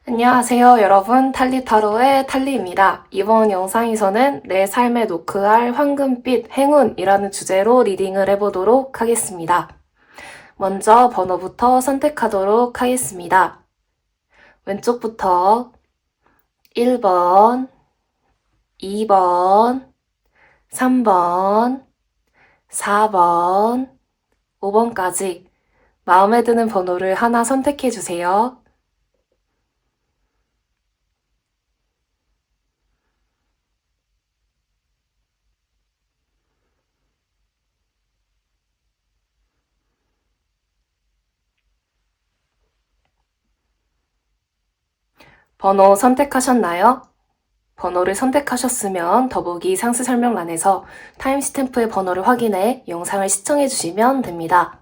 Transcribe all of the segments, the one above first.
안녕하세요, 여러분. 탈리타로의 탈리입니다. 이번 영상에서는 내 삶에 노크할 황금빛 행운이라는 주제로 리딩을 해보도록 하겠습니다. 먼저 번호부터 선택하도록 하겠습니다. 왼쪽부터 1번, 2번, 3번, 4번, 5번까지 마음에 드는 번호를 하나 선택해주세요. 번호 선택하셨나요? 번호를 선택하셨으면 더보기 상세 설명란에서 타임스탬프의 번호를 확인해 영상을 시청해 주시면 됩니다.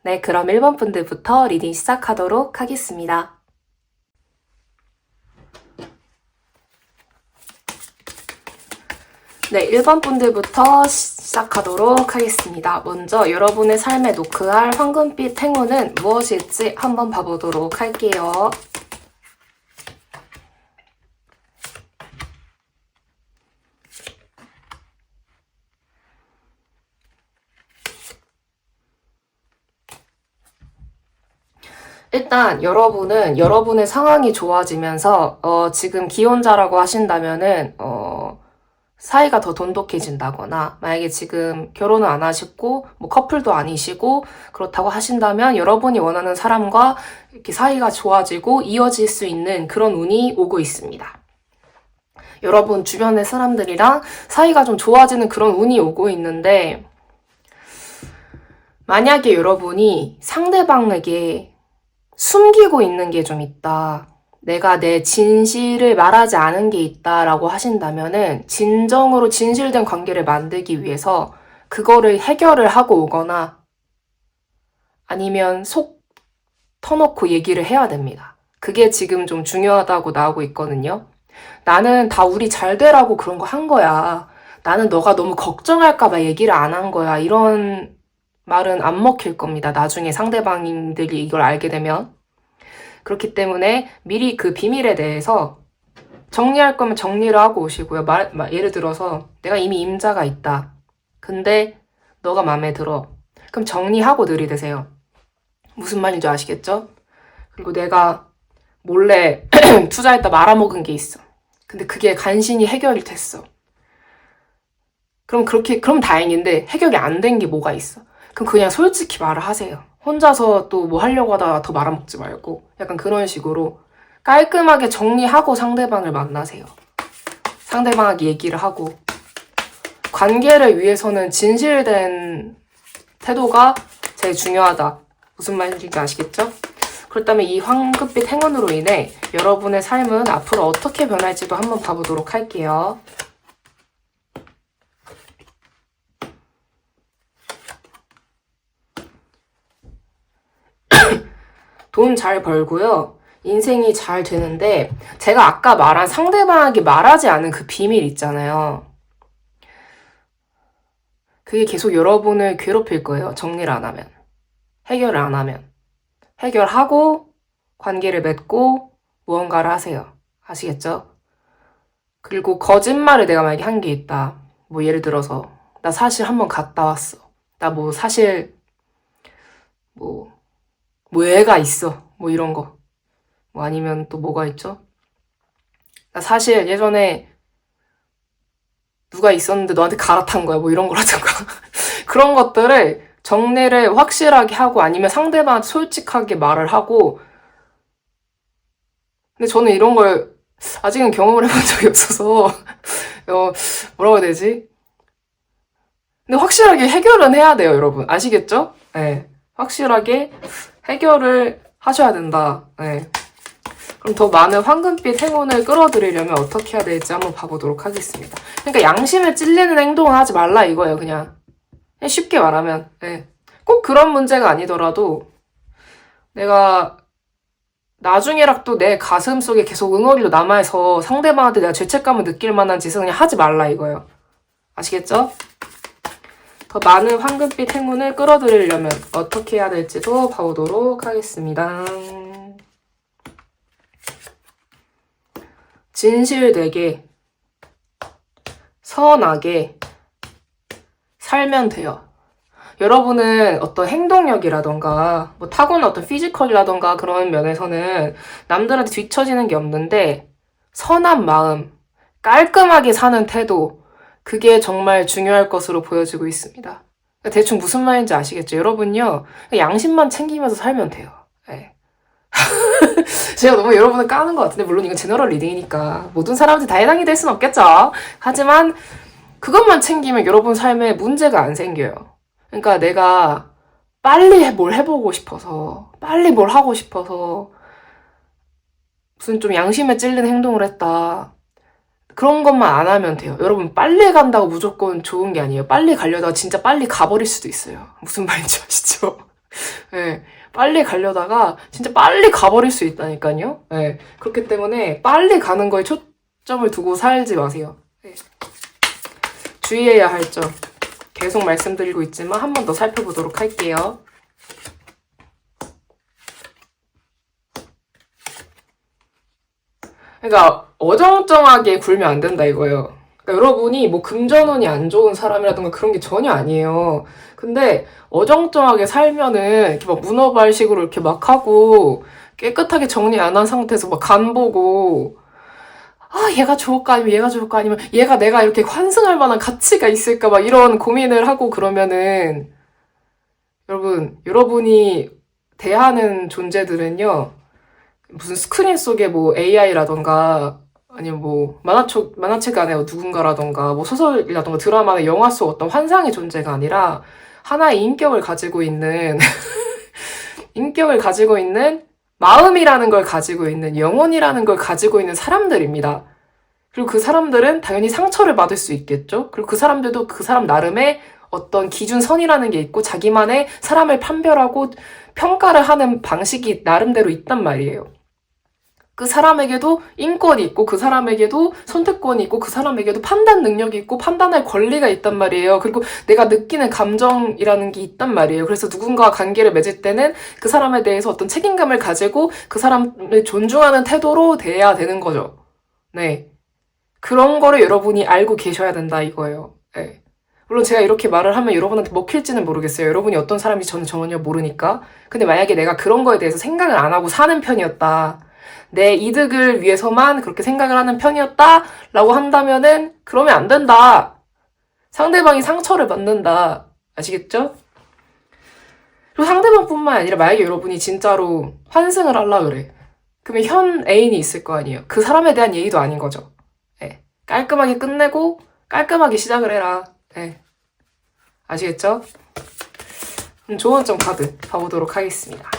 네, 그럼 1번 분들부터 리딩 시작하도록 하겠습니다. 네, 1번 분들부터 시작하도록 하겠습니다. 먼저 여러분의 삶에 노크할 황금빛 행운은 무엇일지 한번 봐보도록 할게요. 일단 여러분은 여러분의 상황이 좋아지면서 지금 기혼자라고 하신다면은 사이가 더 돈독해진다거나 만약에 지금 결혼을 안 하시고 뭐 커플도 아니시고 그렇다고 하신다면 여러분이 원하는 사람과 이렇게 사이가 좋아지고 이어질 수 있는 그런 운이 오고 있습니다. 여러분 주변의 사람들이랑 사이가 좀 좋아지는 그런 운이 오고 있는데 만약에 여러분이 상대방에게 숨기고 있는 게 좀 있다. 내가 내 진실을 말하지 않은 게 있다라고 하신다면은 진정으로 진실된 관계를 만들기 위해서 그거를 해결을 하고 오거나 아니면 속 터놓고 얘기를 해야 됩니다. 그게 지금 좀 중요하다고 나오고 있거든요. 나는 다 우리 잘 되라고 그런 거 한 거야. 나는 너가 너무 걱정할까봐 얘기를 안 한 거야. 이런 말은 안 먹힐 겁니다. 나중에 상대방들이 이걸 알게 되면. 그렇기 때문에 미리 그 비밀에 대해서 정리할 거면 정리를 하고 오시고요. 예를 들어서 내가 이미 임자가 있다. 근데 너가 마음에 들어. 그럼 정리하고 들이대세요. 무슨 말인지 아시겠죠? 그리고 내가 몰래 투자했다 말아먹은 게 있어. 근데 그게 간신히 해결이 됐어. 그럼 다행인데 해결이 안 된 게 뭐가 있어? 그럼 그냥 솔직히 말을 하세요. 혼자서 또 뭐 하려고 하다가 더 말아먹지 말고 약간 그런 식으로 깔끔하게 정리하고 상대방을 만나세요. 상대방에게 얘기를 하고 관계를 위해서는 진실된 태도가 제일 중요하다. 무슨 말인지 아시겠죠? 그렇다면 이 황금빛 행운으로 인해 여러분의 삶은 앞으로 어떻게 변할지도 한번 봐보도록 할게요. 돈 잘 벌고요. 인생이 잘 되는데 제가 아까 말한 상대방에게 말하지 않은 그 비밀 있잖아요. 그게 계속 여러분을 괴롭힐 거예요. 정리를 안 하면. 해결을 안 하면. 해결하고 관계를 맺고 무언가를 하세요. 아시겠죠? 그리고 거짓말을 내가 만약에 한 게 있다. 뭐 예를 들어서 나 사실 한번 갔다 왔어. 나 뭐 사실 뭐 애가 있어. 뭐 이런 거. 뭐 아니면 또 뭐가 있죠? 나 사실 예전에 누가 있었는데 너한테 갈아탄 거야. 뭐 이런 거라든가. 그런 것들을 정리를 확실하게 하고 아니면 상대방한테 솔직하게 말을 하고 근데 저는 이런 걸 아직은 경험을 해본 적이 없어서 뭐라고 해야 되지? 근데 확실하게 해결은 해야 돼요, 여러분. 아시겠죠? 네. 확실하게 해결을 하셔야 된다. 네. 그럼 더 많은 황금빛 행운을 끌어들이려면 어떻게 해야 될지 한번 봐보도록 하겠습니다. 그러니까 양심에 찔리는 행동을 하지 말라 이거예요, 그냥 쉽게 말하면. 네. 꼭 그런 문제가 아니더라도 내가 나중에라도 내 가슴 속에 계속 응어리로 남아서 상대방한테 내가 죄책감을 느낄 만한 짓은 그냥 하지 말라 이거예요. 아시겠죠? 더 많은 황금빛 행운을 끌어들이려면 어떻게 해야 될지도 봐보도록 하겠습니다. 진실되게, 선하게 살면 돼요. 여러분은 어떤 행동력이라던가 뭐 타고난 어떤 피지컬이라던가 그런 면에서는 남들한테 뒤처지는 게 없는데 선한 마음, 깔끔하게 사는 태도, 그게 정말 중요할 것으로 보여지고 있습니다. 대충 무슨 말인지 아시겠죠? 여러분요, 양심만 챙기면서 살면 돼요. 네. 제가 너무 여러분을 까는 것 같은데, 물론 이건 제너럴 리딩이니까 모든 사람한테 다 해당이 될 수는 없겠죠. 하지만 그것만 챙기면 여러분 삶에 문제가 안 생겨요. 그러니까 내가 빨리 뭘 해보고 싶어서, 빨리 뭘 하고 싶어서 무슨 좀 양심에 찔린 행동을 했다. 그런 것만 안 하면 돼요. 여러분, 빨리 간다고 무조건 좋은 게 아니에요. 빨리 가려다가 진짜 빨리 가버릴 수도 있어요. 무슨 말인지 아시죠? 네, 빨리 가려다가 진짜 빨리 가버릴 수 있다니까요. 네, 그렇기 때문에 빨리 가는 거에 초점을 두고 살지 마세요. 네. 주의해야 할 점 계속 말씀드리고 있지만 한 번 더 살펴보도록 할게요. 그러니까 어정쩡하게 굴면 안 된다 이거예요. 그러니까 여러분이 뭐 금전운이 안 좋은 사람이라든가 그런 게 전혀 아니에요. 근데 어정쩡하게 살면은 이렇게 막 문어발식으로 이렇게 막 하고 깨끗하게 정리 안 한 상태에서 막 간 보고 아 얘가 좋을까 아니면 얘가 좋을까 아니면 얘가 내가 이렇게 환승할 만한 가치가 있을까 막 이런 고민을 하고 그러면은 여러분이 대하는 존재들은요 무슨 스크린 속에 뭐 AI라던가 아니면 뭐 만화책 안에 누군가라던가 뭐 소설이라던가 드라마나 영화 속 어떤 환상의 존재가 아니라 하나의 인격을 가지고 있는 인격을 가지고 있는 마음이라는 걸 가지고 있는 영혼이라는 걸 가지고 있는 사람들입니다. 그리고 그 사람들은 당연히 상처를 받을 수 있겠죠. 그리고 그 사람들도 그 사람 나름의 어떤 기준선이라는 게 있고 자기만의 사람을 판별하고 평가를 하는 방식이 나름대로 있단 말이에요. 그 사람에게도 인권이 있고 그 사람에게도 선택권이 있고 그 사람에게도 판단 능력이 있고 판단할 권리가 있단 말이에요. 그리고 내가 느끼는 감정이라는 게 있단 말이에요. 그래서 누군가와 관계를 맺을 때는 그 사람에 대해서 어떤 책임감을 가지고 그 사람을 존중하는 태도로 대해야 되는 거죠. 네. 그런 거를 여러분이 알고 계셔야 된다 이거예요. 네. 물론 제가 이렇게 말을 하면 여러분한테 먹힐지는 모르겠어요. 여러분이 어떤 사람인지 저는 전혀 모르니까. 근데 만약에 내가 그런 거에 대해서 생각을 안 하고 사는 편이었다. 내 이득을 위해서만 그렇게 생각을 하는 편이었다라고 한다면은 그러면 안 된다. 상대방이 상처를 받는다. 아시겠죠? 그리고 상대방뿐만 아니라 만약에 여러분이 진짜로 환승을 하려고 그래. 그러면 현 애인이 있을 거 아니에요. 그 사람에 대한 예의도 아닌 거죠. 네. 깔끔하게 끝내고 깔끔하게 시작을 해라. 네. 아시겠죠? 조언점 카드 봐보도록 하겠습니다.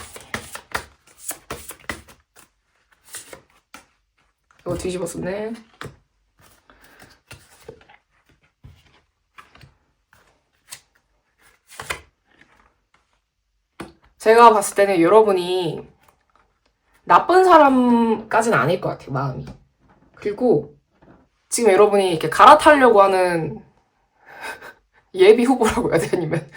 이거 뒤집었었네. 제가 봤을 때는 여러분이 나쁜 사람까지는 아닐 것 같아요, 마음이. 그리고 지금 여러분이 이렇게 갈아타려고 하는 예비 후보라고 해야 돼, 아니면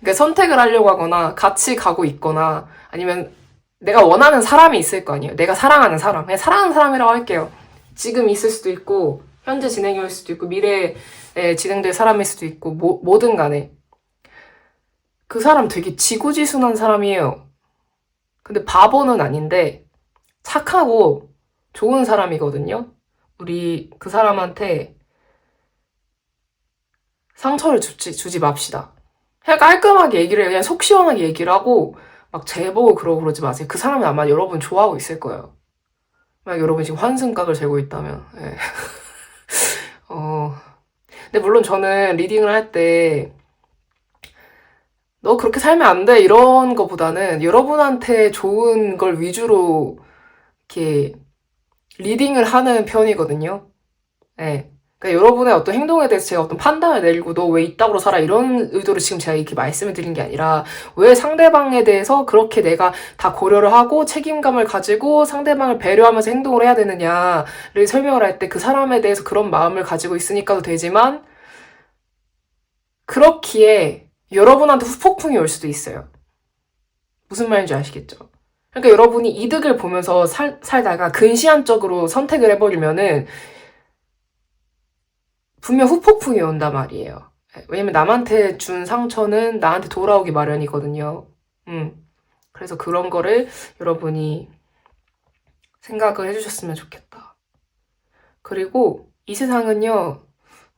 그러니까 선택을 하려고 하거나 같이 가고 있거나 아니면 내가 원하는 사람이 있을 거 아니에요. 내가 사랑하는 사람. 그냥 사랑하는 사람이라고 할게요. 지금 있을 수도 있고 현재 진행일 수도 있고 미래에 진행될 사람일 수도 있고 뭐든 간에 그 사람 되게 지고지순한 사람이에요. 근데 바보는 아닌데 착하고 좋은 사람이거든요. 우리 그 사람한테 상처를 주지 맙시다. 그냥 깔끔하게 얘기를 해요. 그냥 속 시원하게 얘기를 하고 막 재보고 그러지 마세요. 그 사람이 아마 여러분 좋아하고 있을 거예요. 만약 여러분 지금 환승각을 재고 있다면. 네. 근데 물론 저는 리딩을 할 때 너 그렇게 살면 안 돼 이런 거보다는 여러분한테 좋은 걸 위주로 이렇게 리딩을 하는 편이거든요. 네. 그러니까 여러분의 어떤 행동에 대해서 제가 어떤 판단을 내리고 너 왜 이따구로 살아 이런 의도로 지금 제가 이렇게 말씀을 드린 게 아니라 왜 상대방에 대해서 그렇게 내가 다 고려를 하고 책임감을 가지고 상대방을 배려하면서 행동을 해야 되느냐를 설명을 할 때 그 사람에 대해서 그런 마음을 가지고 있으니까도 되지만 그렇기에 여러분한테 후폭풍이 올 수도 있어요. 무슨 말인지 아시겠죠? 그러니까 여러분이 이득을 보면서 살다가 근시안적으로 선택을 해버리면은 분명 후폭풍이 온단 말이에요. 왜냐면 남한테 준 상처는 나한테 돌아오기 마련이거든요. 그래서 그런 거를 여러분이 생각을 해주셨으면 좋겠다. 그리고 이 세상은요,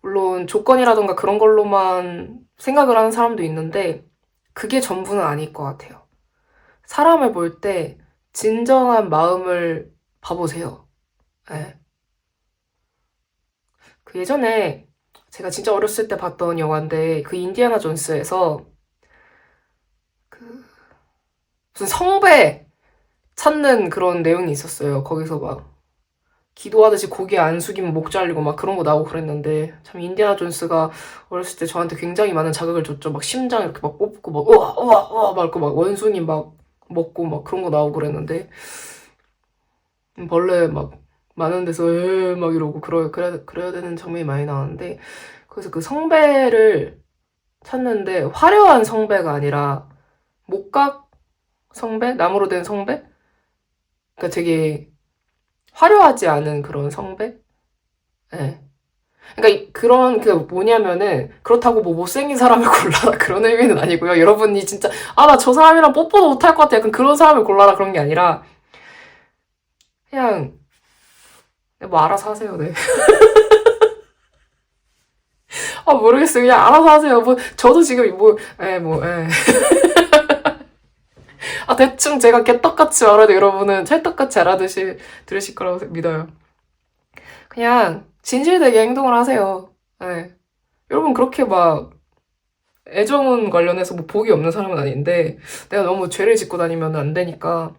물론 조건이라던가 그런 걸로만 생각을 하는 사람도 있는데, 그게 전부는 아닐 것 같아요. 사람을 볼 때 진정한 마음을 봐보세요. 네. 그 예전에 제가 진짜 어렸을 때 봤던 영화인데, 그 인디아나 존스에서 그 무슨 성배 찾는 그런 내용이 있었어요. 거기서 막 기도하듯이 고개 안 숙이면 목 잘리고 막 그런 거 나오고 그랬는데, 참 인디아나 존스가 어렸을 때 저한테 굉장히 많은 자극을 줬죠. 막 심장 이렇게 막 뽑고 막 우와 우와 우와 막 이렇게 막 원숭이 막 먹고 막 그런 거 나오고 그랬는데, 벌레 막 많은 데서 막 이러고 그래야 되는 장면이 많이 나왔는데, 그래서 그 성배를 찾는데 화려한 성배가 아니라 목각 성배? 나무로 된 성배? 그러니까 되게 화려하지 않은 그런 성배? 네. 그러니까 그런 그 뭐냐면은 그렇다고 뭐 못생긴 사람을 골라라 그런 의미는 아니고요. 여러분이 진짜 아 나 저 사람이랑 뽀뽀도 못할 것 같아 약간 그런 사람을 골라라 그런 게 아니라 그냥 뭐 알아서 하세요. 네. 아 모르겠어요. 그냥 알아서 하세요. 뭐 저도 지금 뭐. 아 대충 제가 개떡같이 말해도 여러분은 찰떡같이 들으실 거라고 믿어요. 그냥 진실되게 행동을 하세요. 네. 여러분 그렇게 막 애정은 관련해서 뭐 복이 없는 사람은 아닌데 내가 너무 죄를 짓고 다니면 안 되니까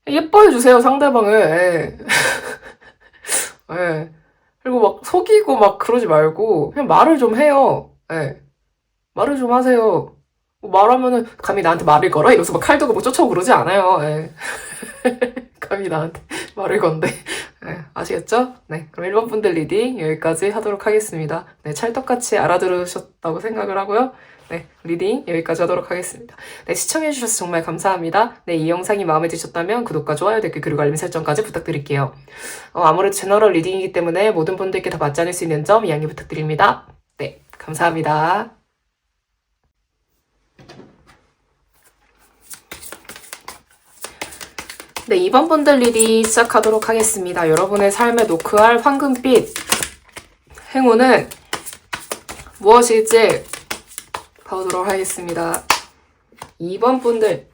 예뻐해 주세요 상대방을. 예. 예. 그리고 막 속이고 막 그러지 말고 그냥 말을 좀 해요. 예. 말을 좀 하세요. 뭐 말하면은 감히 나한테 말을 걸어? 이러면서 막 칼 들고 막 쫓아오고 그러지 않아요. 예. 감히 나한테 말을 건데. 네, 아시겠죠? 네, 그럼 1번 분들 리딩 여기까지 하도록 하겠습니다. 네, 찰떡같이 알아들으셨다고 생각을 하고요. 네, 리딩 여기까지 하도록 하겠습니다. 네, 시청해주셔서 정말 감사합니다. 네, 이 영상이 마음에 드셨다면 구독과 좋아요, 댓글, 그리고 알림 설정까지 부탁드릴게요. 아무래도 제너럴 리딩이기 때문에 모든 분들께 다 맞지 않을 수 있는 점 이해하기 부탁드립니다. 네, 감사합니다. 네, 2번 분들 리딩 시작하도록 하겠습니다. 여러분의 삶에 노크할 황금빛 행운은 무엇일지 봐보도록 하겠습니다. 2번 분들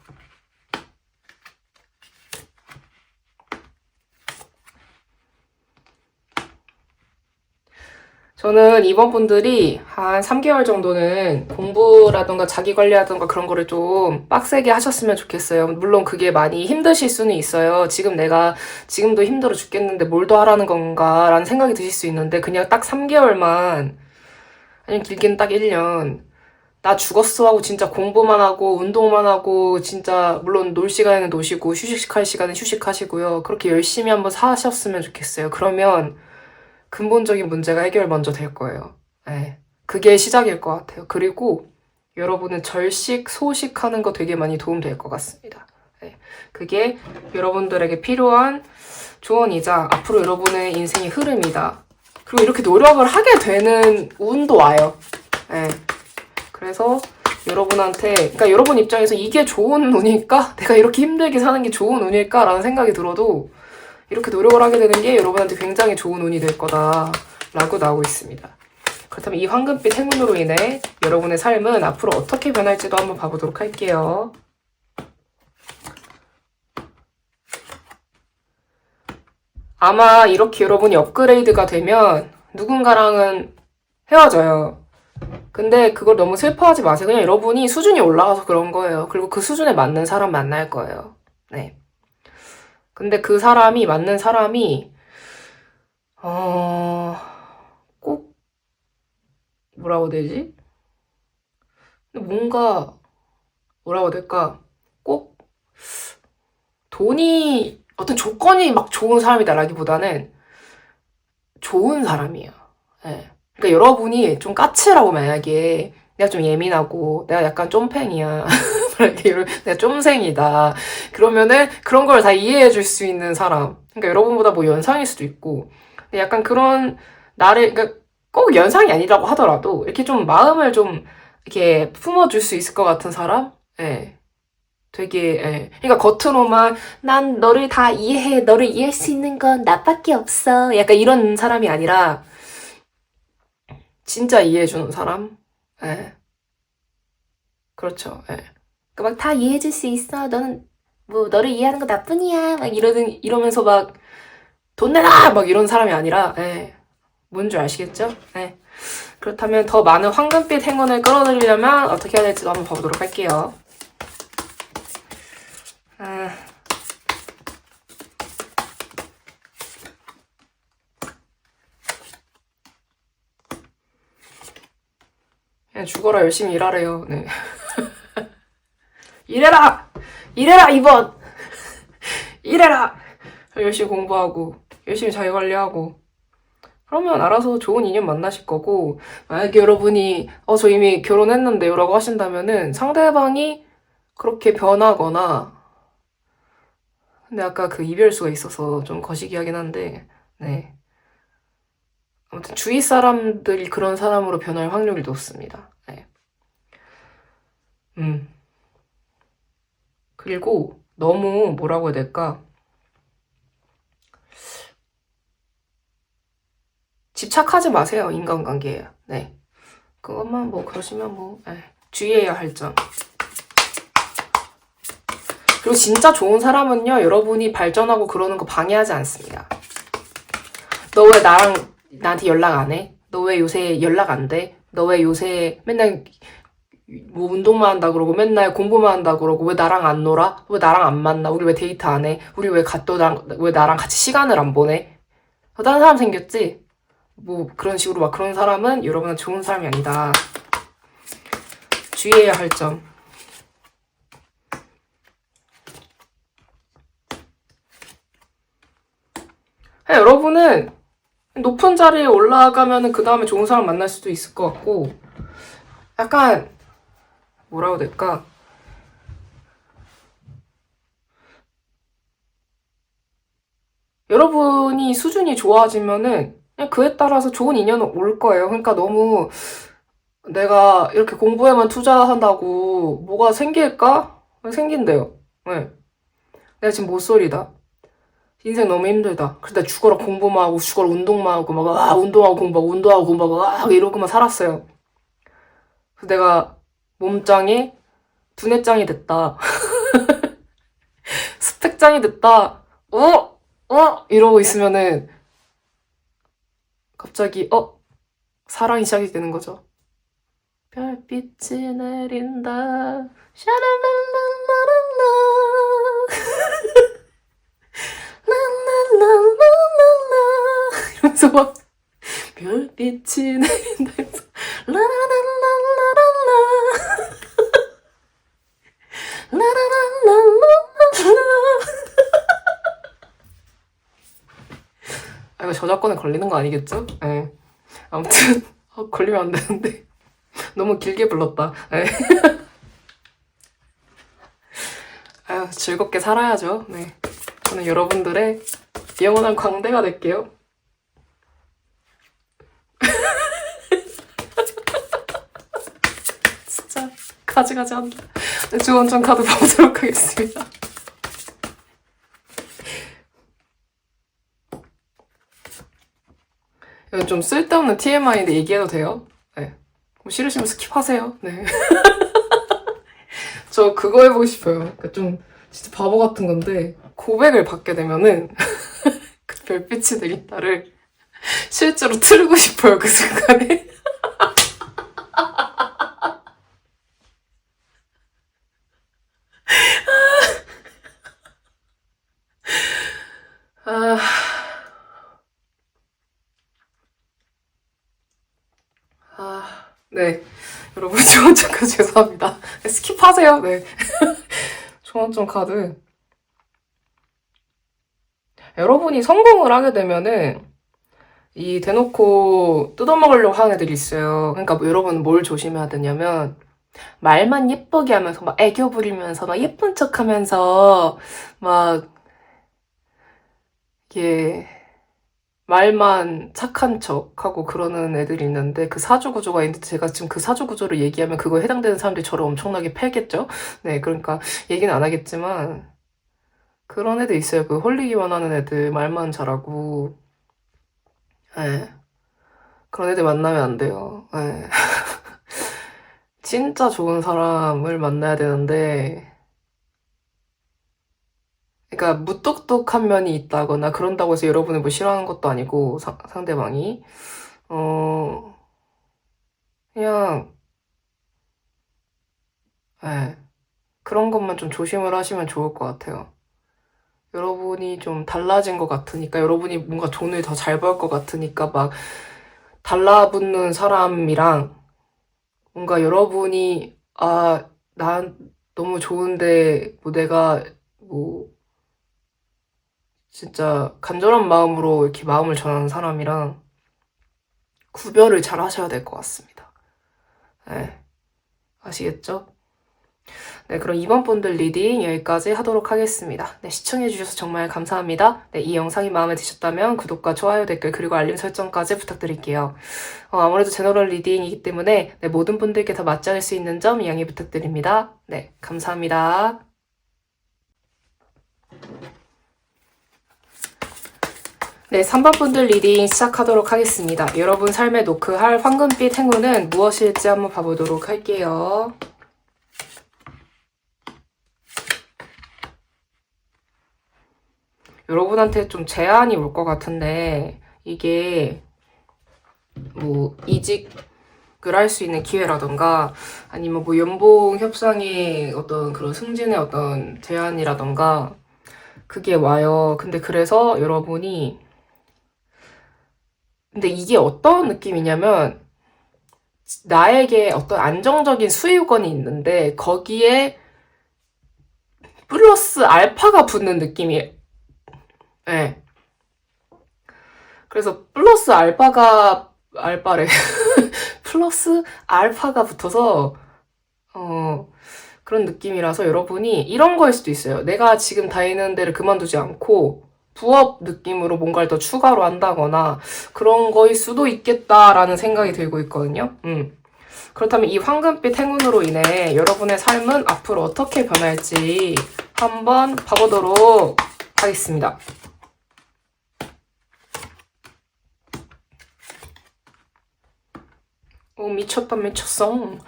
저는 2번 분들이 한 3개월 정도는 공부라던가 자기 관리라던가 그런 거를 좀 빡세게 하셨으면 좋겠어요. 물론 그게 많이 힘드실 수는 있어요. 지금도 힘들어 죽겠는데 뭘 더 하라는 건가 라는 생각이 드실 수 있는데 그냥 딱 3개월만 아니면 길게는 딱 1년 나 죽었어 하고 진짜 공부만 하고 운동만 하고 진짜 물론 놀 시간에는 노시고 휴식할 시간은 휴식하시고요. 그렇게 열심히 한번 사셨으면 좋겠어요. 그러면 근본적인 문제가 해결 먼저 될 거예요. 네. 그게 시작일 것 같아요. 그리고 여러분은 절식, 소식하는 거 되게 많이 도움될 것 같습니다. 네. 그게 여러분들에게 필요한 조언이자 앞으로 여러분의 인생의 흐름이다. 그리고 이렇게 노력을 하게 되는 운도 와요. 네. 그래서 여러분한테, 그러니까 여러분 입장에서 이게 좋은 운일까? 내가 이렇게 힘들게 사는 게 좋은 운일까? 라는 생각이 들어도 이렇게 노력을 하게 되는 게 여러분한테 굉장히 좋은 운이 될 거다라고 나오고 있습니다. 그렇다면 이 황금빛 행운으로 인해 여러분의 삶은 앞으로 어떻게 변할지도 한번 봐보도록 할게요. 아마 이렇게 여러분이 업그레이드가 되면 누군가랑은 헤어져요. 근데 그걸 너무 슬퍼하지 마세요. 그냥 여러분이 수준이 올라가서 그런 거예요. 그리고 그 수준에 맞는 사람 만날 거예요. 네. 근데 그 사람이, 맞는 사람이, 꼭, 뭐라고 해야 되지? 뭔가, 뭐라고 해야 될까? 꼭, 어떤 조건이 막 좋은 사람이다라기보다는 좋은 사람이에요. 네. 그러니까 여러분이 좀 까칠하고 만약에 내가 좀 예민하고 내가 약간 쫌팽이야. 내가 쫌생이다. 그러면은 그런 걸 다 이해해 줄 수 있는 사람. 그러니까 여러분보다 뭐 연상일 수도 있고. 근데 약간 그런 나를, 그러니까 꼭 연상이 아니라고 하더라도 이렇게 좀 마음을 좀 이렇게 품어줄 수 있을 것 같은 사람? 예. 되게, 예. 그러니까 겉으로만 난 너를 다 이해해. 너를 이해할 수 있는 건 나밖에 없어. 약간 이런 사람이 아니라 진짜 이해해주는 사람? 예. 그렇죠. 예. 그막 다 이해해줄 수 있어. 너는 뭐 너를 이해하는 거 나뿐이야. 막 이러면서 막 돈 내놔! 막 이런 사람이 아니라, 예. 뭔지 아시겠죠? 예. 그렇다면 더 많은 황금빛 행운을 끌어들이려면 어떻게 해야 될지도 한번 봐보도록 할게요. 아. 그냥 죽어라 열심히 일하래요. 네. 일해라! 일해라 이번! 일해라! 열심히 공부하고 열심히 자기관리하고 그러면 알아서 좋은 인연 만나실 거고 만약에 여러분이 저 이미 결혼했는데요 라고 하신다면은 상대방이 그렇게 변하거나 근데 아까 그 이별수가 있어서 좀 거시기하긴 한데 네 아무튼 주위 사람들이 그런 사람으로 변할 확률이 높습니다. 네. 그리고 너무 뭐라고 해야 될까 집착하지 마세요. 인간관계에. 네. 그것만 뭐 그러시면 뭐 주의해야 할 점. 그리고 진짜 좋은 사람은요. 여러분이 발전하고 그러는 거 방해하지 않습니다. 너 왜 나한테 연락 안 해? 너 왜 요새 연락 안 돼? 너 왜 요새 맨날 뭐 운동만 한다 그러고 맨날 공부만 한다 그러고 왜 나랑 안 놀아? 왜 나랑 안 만나? 우리 왜 데이트 안 해? 우리 왜 나랑 같이 시간을 안 보내? 다른 사람 생겼지? 뭐 그런 식으로 막 그런 사람은 여러분은 좋은 사람이 아니다. 주의해야 할 점. 여러분은 높은 자리에 올라가면은 그 다음에 좋은 사람 만날 수도 있을 것 같고 약간 뭐라고 해야 될까? 여러분이 수준이 좋아지면은 그냥 그에 따라서 좋은 인연은 올 거예요. 그러니까 너무 내가 이렇게 공부에만 투자한다고 뭐가 생길까? 생긴대요. 네. 내가 지금 모쏠이다. 인생 너무 힘들다. 그래서 내가 죽어라 공부만 하고 죽어라 운동만 하고 막 운동하고 공부하고 운동하고 공부하고 이러고만 살았어요. 그래서 내가 몸짱이 두뇌짱이 됐다. 스펙짱이 됐다. 이러고 있으면은 갑자기 사랑이 시작이 되는 거죠. 별빛이 내린다. 샤랄랄랄랄랄라. 랄랄랄랄랄라. 이러면서 막 별빛이 내린다. 라라랄랄랄랄라. 라라랄랄랄라. 이거 저작권에 걸리는 거 아니겠죠? 네. 아무튼 걸리면 안 되는데 너무 길게 불렀다. 네. 아유, 즐겁게 살아야죠. 네. 저는 여러분들의 영원한 광대가 될게요. 진짜 가지가지 한다. 주원전 카드 봐보도록 하겠습니다. 이건 좀 쓸데없는 TMI인데 얘기해도 돼요? 네. 뭐 싫으시면 스킵하세요. 네. 저 그거 해보고 싶어요. 그러니까 좀 진짜 바보 같은 건데 고백을 받게 되면은 그 별빛이 내린다를 실제로 틀고 싶어요. 그 순간에. 네. 여러분, 좋은점 카드 죄송합니다. 스킵하세요. 네. 좋은점 카드. 여러분이 성공을 하게 되면은, 대놓고 뜯어먹으려고 하는 애들이 있어요. 그러니까 뭐 여러분 뭘 조심해야 되냐면, 말만 예쁘게 하면서 막 애교 부리면서 막 예쁜 척 하면서 막 이게 말만 착한 척하고 그러는 애들이 있는데 그 사주 구조가 있는데 제가 지금 그 사주 구조를 얘기하면 그거에 해당되는 사람들이 저를 엄청나게 패겠죠? 네, 그러니까 얘기는 안 하겠지만 그런 애들 있어요. 그 홀리기만 하는 애들 말만 잘하고 네, 그런 애들 만나면 안 돼요. 네. 진짜 좋은 사람을 만나야 되는데 그러니까 무뚝뚝한 면이 있다거나 그런다고 해서 여러분을 뭐 싫어하는 것도 아니고 상대방이 어 그냥 예, 그런 것만 좀 조심을 하시면 좋을 것 같아요. 여러분이 좀 달라진 것 같으니까 여러분이 뭔가 돈을 더 잘 벌 것 같으니까 막 달라붙는 사람이랑 뭔가 여러분이 난 너무 좋은데 뭐 내가 뭐 진짜 간절한 마음으로 이렇게 마음을 전하는 사람이랑 구별을 잘 하셔야 될 것 같습니다. 네, 아시겠죠? 네, 그럼 이번 분들 리딩 여기까지 하도록 하겠습니다. 네, 시청해주셔서 정말 감사합니다. 네, 이 영상이 마음에 드셨다면 구독과 좋아요, 댓글, 그리고 알림 설정까지 부탁드릴게요. 아무래도 제너럴 리딩이기 때문에 네, 모든 분들께 다 맞지 않을 수 있는 점 양해 부탁드립니다. 네, 감사합니다. 네, 3번 분들 리딩 시작하도록 하겠습니다. 여러분 삶에 노크할 황금빛 행운은 무엇일지 한번 봐보도록 할게요. 여러분한테 좀 제안이 올 것 같은데 이게 뭐 이직을 할 수 있는 기회라던가 아니면 뭐 연봉 협상의 어떤 그런 승진의 어떤 제안이라던가 그게 와요. 근데 그래서 여러분이 근데 이게 어떤 느낌이냐면 나에게 어떤 안정적인 수익원이 있는데 거기에 플러스 알파가 붙는 느낌이에요. 네. 그래서 플러스 알파래. 플러스 알파가 붙어서 그런 느낌이라서 여러분이 이런 거일 수도 있어요. 내가 지금 다니는 데를 그만두지 않고 부업 느낌으로 뭔가를 더 추가로 한다거나 그런 거일 수도 있겠다라는 생각이 들고 있거든요. 그렇다면 이 황금빛 행운으로 인해 여러분의 삶은 앞으로 어떻게 변할지 한번 봐보도록 하겠습니다. 오, 미쳤다, 미쳤어.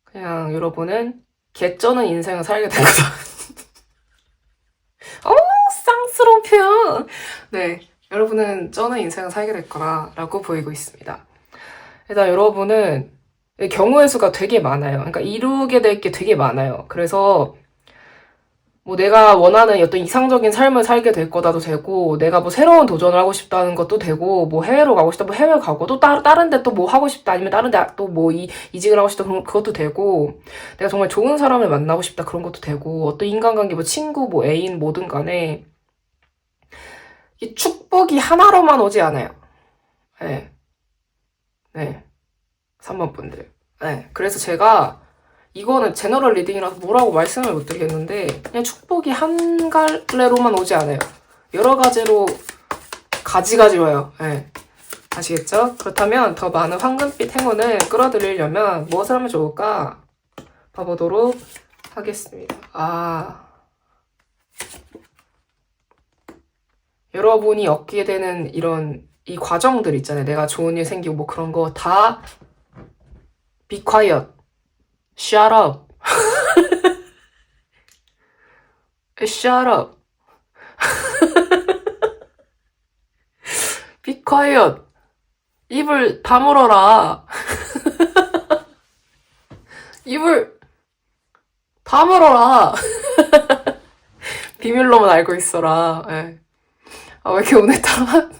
그냥 여러분은 개쩌는 인생을 살게 된 거다. 쌍스러운 표현. 네, 여러분은 쩌는 인생을 살게 될 거라고 보이고 있습니다. 일단 여러분은 경우의 수가 되게 많아요. 그러니까 이루게 될 게 되게 많아요. 그래서 뭐 내가 원하는 어떤 이상적인 삶을 살게 될 거다도 되고, 내가 뭐 새로운 도전을 하고 싶다는 것도 되고, 뭐 해외로 가고 싶다, 뭐 해외 가고, 또 다른 데 또 뭐 하고 싶다, 아니면 다른 데 또 뭐 이직을 하고 싶다, 그것도 되고, 내가 정말 좋은 사람을 만나고 싶다, 그런 것도 되고, 어떤 인간관계, 뭐 친구, 뭐 애인, 뭐든 간에, 이 축복이 하나로만 오지 않아요. 네. 네. 3번 분들. 네. 그래서 제가 이거는 제너럴 리딩이라서 뭐라고 말씀을 못 드리겠는데 그냥 축복이 한 갈래로만 오지 않아요. 여러 가지로 가지가지 와요. 네. 아시겠죠? 그렇다면 더 많은 황금빛 행운을 끌어들이려면 무엇을 하면 좋을까? 봐보도록 하겠습니다. 여러분이 얻게 되는 이런 이 과정들 있잖아요. 내가 좋은 일 생기고 뭐 그런 거 다 be quiet, shut up, shut up, be quiet. 입을 다물어라. 입을 다물어라. 비밀로만 알고 있어라. 네. 왜 이렇게 오늘따라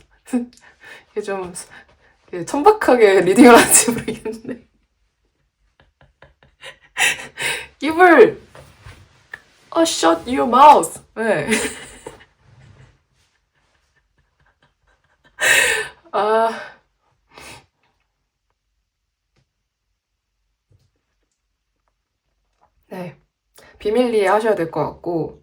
이게 좀 천박하게 리딩을 하는지 모르겠는데 입을 shut your mouth. 네. 비밀리에 하셔야 될 것 같고,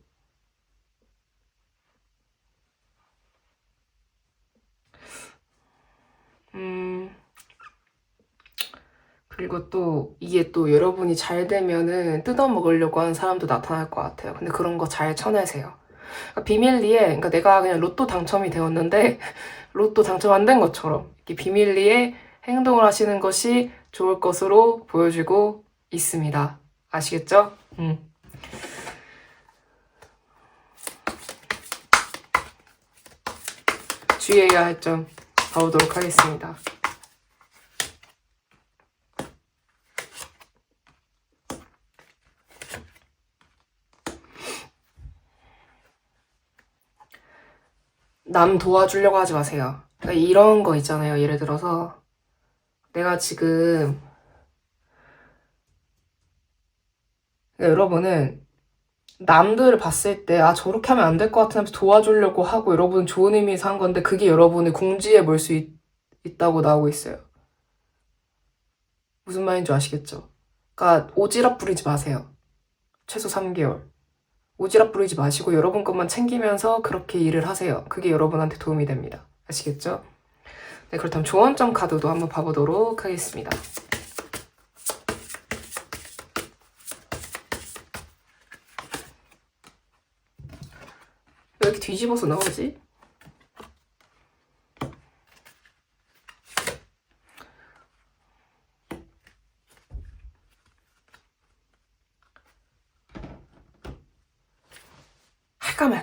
그리고 또 이게 또 여러분이 잘 되면은 뜯어먹으려고 하는 사람도 나타날 것 같아요. 근데 그런 거 잘 쳐내세요. 그러니까 비밀리에, 그러니까 내가 그냥 로또 당첨이 되었는데 로또 당첨 안 된 것처럼 이렇게 비밀리에 행동을 하시는 것이 좋을 것으로 보여지고 있습니다. 아시겠죠? 주의해야 할 점 봐보도록 하겠습니다. 남 도와주려고 하지 마세요. 그러니까 이런 거 있잖아요. 예를 들어서 내가 지금 그러니까 여러분은 남들을 봤을 때 아 저렇게 하면 안 될 것 같으면서 도와주려고 하고 여러분은 좋은 의미에서 한 건데 그게 여러분의 궁지에 몰 수 있다고 나오고 있어요. 무슨 말인지 아시겠죠? 그러니까 오지랖 부리지 마세요. 최소 3개월. 오지랖 부리지 마시고 여러분 것만 챙기면서 그렇게 일을 하세요. 그게 여러분한테 도움이 됩니다. 아시겠죠? 네, 그렇다면 조언점 카드도 한번 봐보도록 하겠습니다. 왜 이렇게 뒤집어서 나오지? 할까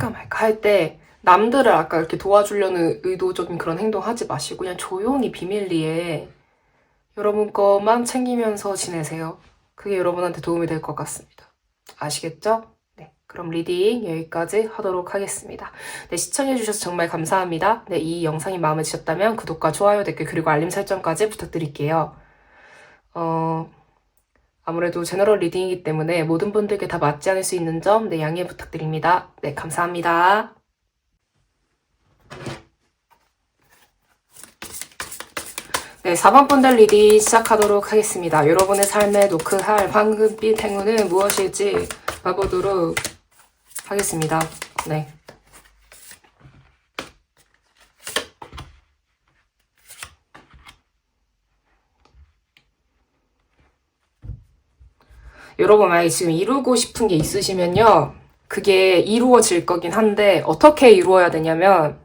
말까 할 때 남들을 아까 이렇게 도와주려는 의도적인 그런 행동 하지 마시고 그냥 조용히 비밀리에 여러분 것만 챙기면서 지내세요. 그게 여러분한테 도움이 될 것 같습니다. 아시겠죠? 네, 그럼 리딩 여기까지 하도록 하겠습니다. 네, 시청해주셔서 정말 감사합니다. 네, 이 영상이 마음에 드셨다면 구독과 좋아요, 댓글, 그리고 알림 설정까지 부탁드릴게요. 아무래도 제너럴 리딩이기 때문에 모든 분들께 다 맞지 않을 수 있는 점, 네, 양해 부탁드립니다. 네, 감사합니다. 네, 4번 분들 리딩 시작하도록 하겠습니다. 여러분의 삶에 노크할 황금빛 행운은 무엇일지 봐보도록 하겠습니다. 네. 여러분 만약에 지금 이루고 싶은 게 있으시면요. 그게 이루어질 거긴 한데 어떻게 이루어야 되냐면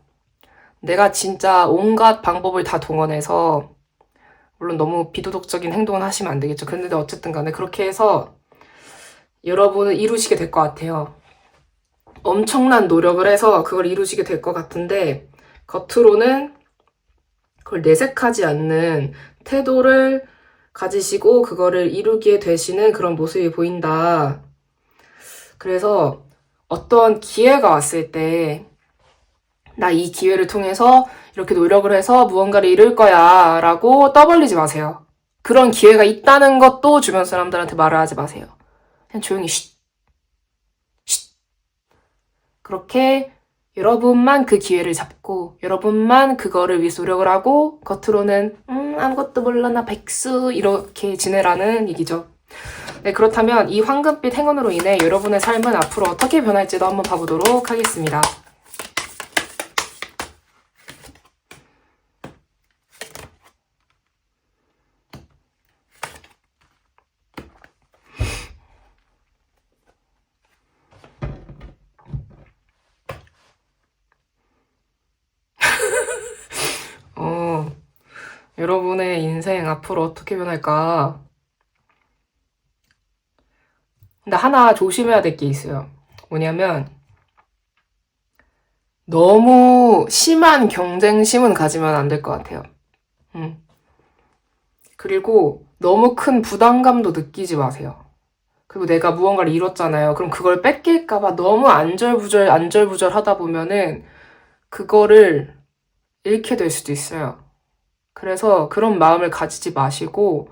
내가 진짜 온갖 방법을 다 동원해서 물론 너무 비도덕적인 행동은 하시면 안 되겠죠. 근데 어쨌든 간에 그렇게 해서 여러분은 이루시게 될 것 같아요. 엄청난 노력을 해서 그걸 이루시게 될 것 같은데 겉으로는 그걸 내색하지 않는 태도를 가지시고 그거를 이루게 되시는 그런 모습이 보인다. 그래서 어떤 기회가 왔을 때 나 이 기회를 통해서 이렇게 노력을 해서 무언가를 이룰 거야 라고 떠벌리지 마세요. 그런 기회가 있다는 것도 주변 사람들한테 말을 하지 마세요. 그냥 조용히 쉿, 쉿. 그렇게 여러분만 그 기회를 잡고 여러분만 그거를 위해서 노력을 하고 겉으로는 아무것도 몰라 나 백수 이렇게 지내라는 얘기죠. 네, 그렇다면 이 황금빛 행운으로 인해 여러분의 삶은 앞으로 어떻게 변할지도 한번 봐보도록 하겠습니다. 여러분의 인생 앞으로 어떻게 변할까? 근데 하나 조심해야 될 게 있어요. 뭐냐면 너무 심한 경쟁심은 가지면 안 될 것 같아요. 그리고 너무 큰 부담감도 느끼지 마세요. 그리고 내가 무언가를 이뤘잖아요. 그럼 그걸 뺏길까봐 너무 안절부절 하다 보면은 그거를 잃게 될 수도 있어요. 그래서 그런 마음을 가지지 마시고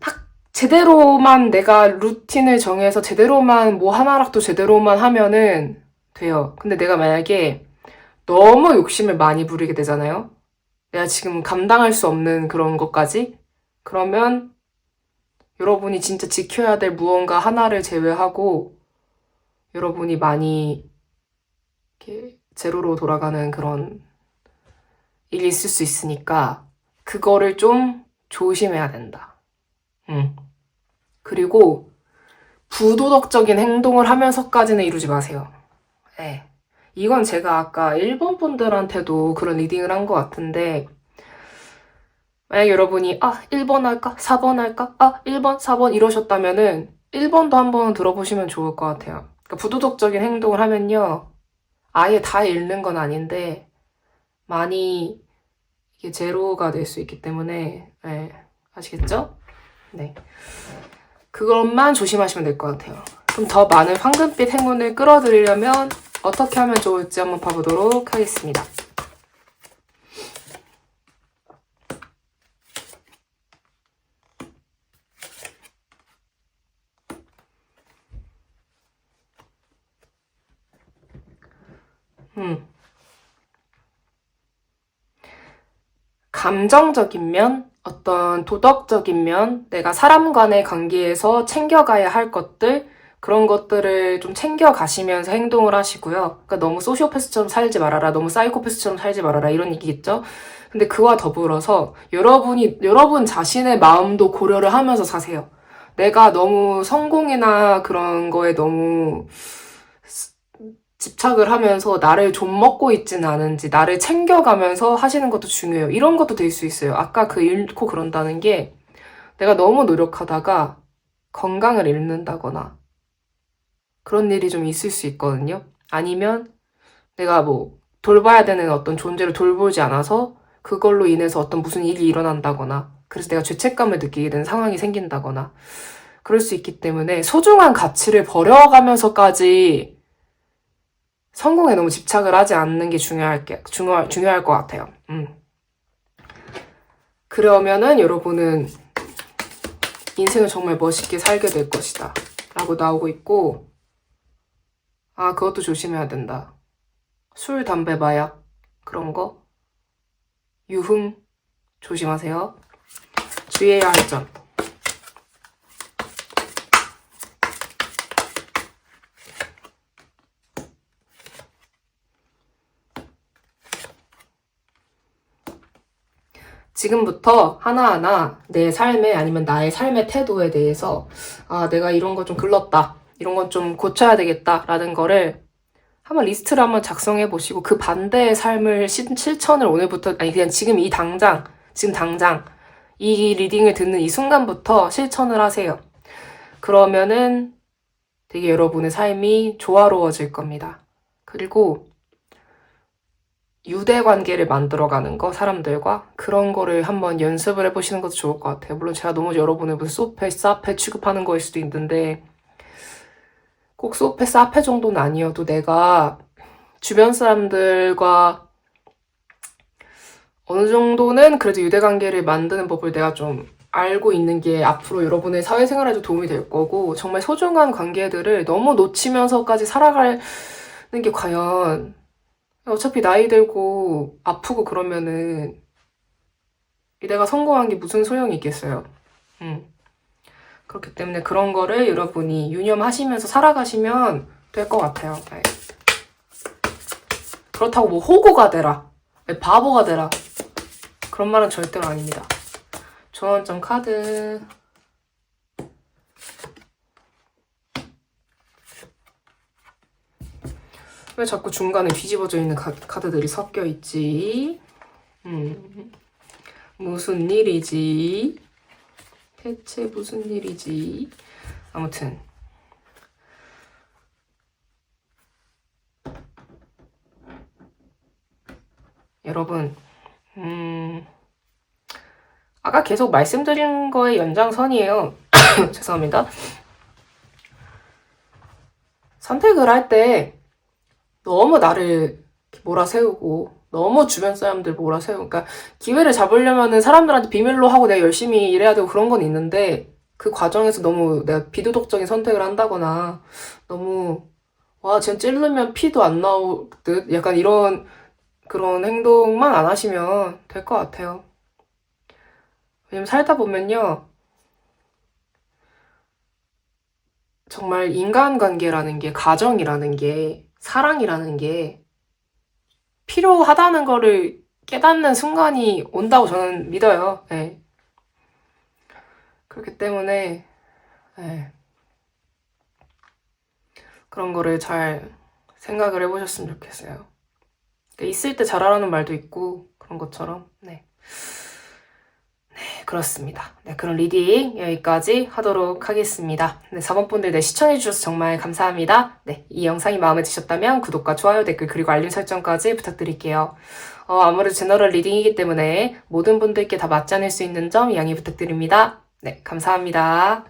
딱 제대로만 내가 루틴을 정해서 제대로만 뭐 하나라도 제대로만 하면은 돼요. 근데 내가 만약에 너무 욕심을 많이 부리게 되잖아요. 내가 지금 감당할 수 없는 그런 것까지? 그러면 여러분이 진짜 지켜야 될 무언가 하나를 제외하고 여러분이 많이 이렇게 제로로 돌아가는 그런 일이 있을 수 있으니까 그거를 좀 조심해야 된다. 그리고 부도덕적인 행동을 하면서까지는 이루지 마세요. 네. 이건 제가 아까 일본 분들한테도 그런 리딩을 한 것 같은데 만약 여러분이 1번 할까? 4번 할까? 1번, 4번 이러셨다면은 1번도 한번 들어보시면 좋을 것 같아요. 그러니까 부도덕적인 행동을 하면요. 아예 다 잃는 건 아닌데 많이 이게 제로가 될 수 있기 때문에 네. 아시겠죠? 네. 그것만 조심하시면 될 것 같아요. 그럼 더 많은 황금빛 행운을 끌어들이려면 어떻게 하면 좋을지 한번 봐보도록 하겠습니다. 감정적인 면, 어떤 도덕적인 면, 내가 사람 간의 관계에서 챙겨가야 할 것들, 그런 것들을 좀 챙겨가시면서 행동을 하시고요. 그러니까 너무 소시오패스처럼 살지 말아라, 너무 사이코패스처럼 살지 말아라, 이런 얘기겠죠? 근데 그와 더불어서 여러분 자신의 마음도 고려를 하면서 사세요. 내가 너무 성공이나 그런 거에 너무 집착을 하면서 나를 좀 먹고 있지는 않은지 나를 챙겨가면서 하시는 것도 중요해요. 이런 것도 될 수 있어요. 아까 그 잃고 그런다는 게 내가 너무 노력하다가 건강을 잃는다거나 그런 일이 좀 있을 수 있거든요. 아니면 내가 뭐 돌봐야 되는 어떤 존재를 돌보지 않아서 그걸로 인해서 어떤 무슨 일이 일어난다거나 그래서 내가 죄책감을 느끼게 되는 상황이 생긴다거나 그럴 수 있기 때문에 소중한 가치를 버려가면서까지 성공에 너무 집착을 하지 않는 게 중요할 것 같아요. 그러면은 여러분은 인생을 정말 멋있게 살게 될 것이다. 라고 나오고 있고, 그것도 조심해야 된다. 술, 담배, 마약, 그런 거. 유흥, 조심하세요. 주의해야 할 점. 지금부터 하나하나 내 삶에 아니면 나의 삶의 태도에 대해서 내가 이런 거 좀 글렀다. 이런 건 좀 고쳐야 되겠다라는 거를 한번 리스트를 한번 작성해 보시고 그 반대의 삶을 실천을 오늘부터 그냥 지금 당장 이 리딩을 듣는 이 순간부터 실천을 하세요. 그러면은 되게 여러분의 삶이 조화로워질 겁니다. 그리고 유대 관계를 만들어가는 거, 사람들과 그런 거를 한번 연습을 해보시는 것도 좋을 것 같아요. 물론 제가 너무 여러분을 무슨 소패, 사패 취급하는 거일 수도 있는데 꼭 소패, 사패 정도는 아니어도 내가 주변 사람들과 어느 정도는 그래도 유대 관계를 만드는 법을 내가 좀 알고 있는 게 앞으로 여러분의 사회생활에도 도움이 될 거고 정말 소중한 관계들을 너무 놓치면서까지 살아가는 게 과연 어차피 나이 들고 아프고 그러면은 내가 성공한 게 무슨 소용이 있겠어요. 그렇기 때문에 그런 거를 여러분이 유념하시면서 살아가시면 될 것 같아요. 네. 그렇다고 뭐 호구가 되라, 바보가 되라 그런 말은 절대로 아닙니다. 조언점 카드. 왜 자꾸 중간에 뒤집어져 있는 카드들이 섞여 있지? 무슨 일이지? 대체 무슨 일이지? 아무튼 여러분 아까 계속 말씀드린 거의 연장선이에요. 죄송합니다. 선택을 할 때 너무 나를 몰아세우고 너무 주변 사람들 몰아세우고 그러니까 기회를 잡으려면은 사람들한테 비밀로 하고 내가 열심히 일해야 되고 그런 건 있는데 그 과정에서 너무 내가 비도덕적인 선택을 한다거나 너무 쟤 찌르면 피도 안 나올 듯 약간 이런 그런 행동만 안 하시면 될 것 같아요. 왜냐면 살다 보면요 정말 인간관계라는 게, 가정이라는 게, 사랑이라는 게 필요하다는 거를 깨닫는 순간이 온다고 저는 믿어요. 네. 그렇기 때문에 네. 그런 거를 잘 생각을 해보셨으면 좋겠어요. 그러니까 있을 때 잘하라는 말도 있고 그런 것처럼. 네. 네, 그렇습니다. 네, 그럼 리딩 여기까지 하도록 하겠습니다. 네, 4번 분들 네, 시청해주셔서 정말 감사합니다. 네, 이 영상이 마음에 드셨다면 구독과 좋아요, 댓글, 그리고 알림 설정까지 부탁드릴게요. 아무래도 제너럴 리딩이기 때문에 모든 분들께 다 맞지 않을 수 있는 점 양해 부탁드립니다. 네, 감사합니다.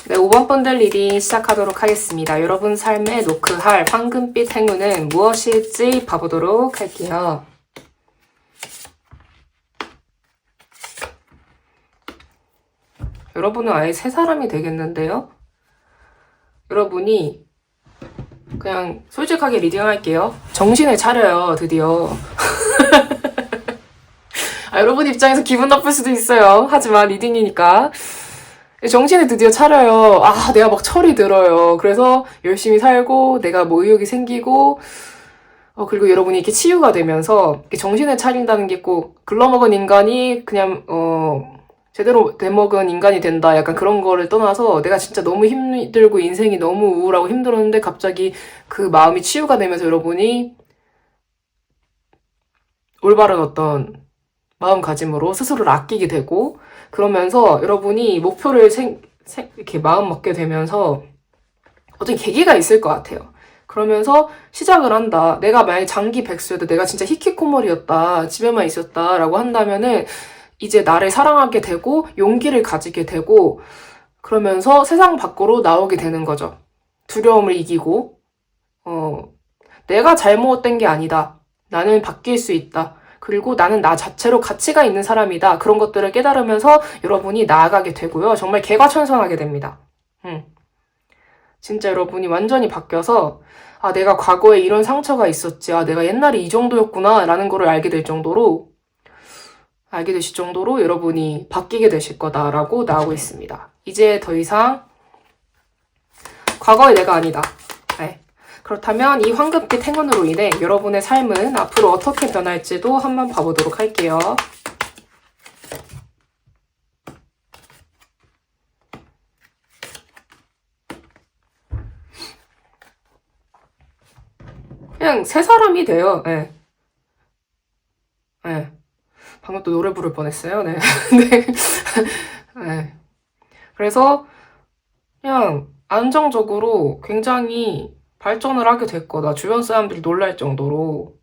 네, 5번 분들 리딩 시작하도록 하겠습니다. 여러분 삶에 노크할 황금빛 행운은 무엇일지 봐보도록 할게요. 여러분은 아예 새 사람이 되겠는데요? 여러분이 그냥 솔직하게 리딩할게요. 정신을 차려요, 드디어. 여러분 입장에서 기분 나쁠 수도 있어요. 하지만 리딩이니까. 정신을 드디어 차려요. 내가 막 철이 들어요. 그래서 열심히 살고, 내가 뭐 의욕이 생기고, 그리고 여러분이 이렇게 치유가 되면서, 이렇게 정신을 차린다는 게 꼭, 글러먹은 인간이 그냥, 제대로 돼먹은 인간이 된다. 약간 그런 거를 떠나서, 내가 진짜 너무 힘들고, 인생이 너무 우울하고 힘들었는데, 갑자기 그 마음이 치유가 되면서 여러분이, 올바른 어떤 마음가짐으로 스스로를 아끼게 되고, 그러면서 여러분이 목표를 이렇게 마음 먹게 되면서 어떤 계기가 있을 것 같아요. 그러면서 시작을 한다. 내가 만약에 장기 백수여도 내가 진짜 히키코모리였다. 집에만 있었다. 라고 한다면은 이제 나를 사랑하게 되고 용기를 가지게 되고 그러면서 세상 밖으로 나오게 되는 거죠. 두려움을 이기고 내가 잘못된 게 아니다. 나는 바뀔 수 있다. 그리고 나는 나 자체로 가치가 있는 사람이다. 그런 것들을 깨달으면서 여러분이 나아가게 되고요. 정말 개과천선하게 됩니다. 진짜 여러분이 완전히 바뀌어서 내가 과거에 이런 상처가 있었지. 내가 옛날에 이 정도였구나. 라는 거를 알게 되실 정도로 여러분이 바뀌게 되실 거다라고 나오고 있습니다. 이제 더 이상 과거의 내가 아니다. 네. 그렇다면 이 황금빛 행운으로 인해 여러분의 삶은 앞으로 어떻게 변할지도 한번 봐보도록 할게요. 그냥 새 사람이 돼요. 네. 네. 방금 또 노래 부를 뻔했어요. 네. 네. 네. 그래서 그냥 안정적으로 굉장히 발전을 하게 될 거다. 주변 사람들이 놀랄 정도로.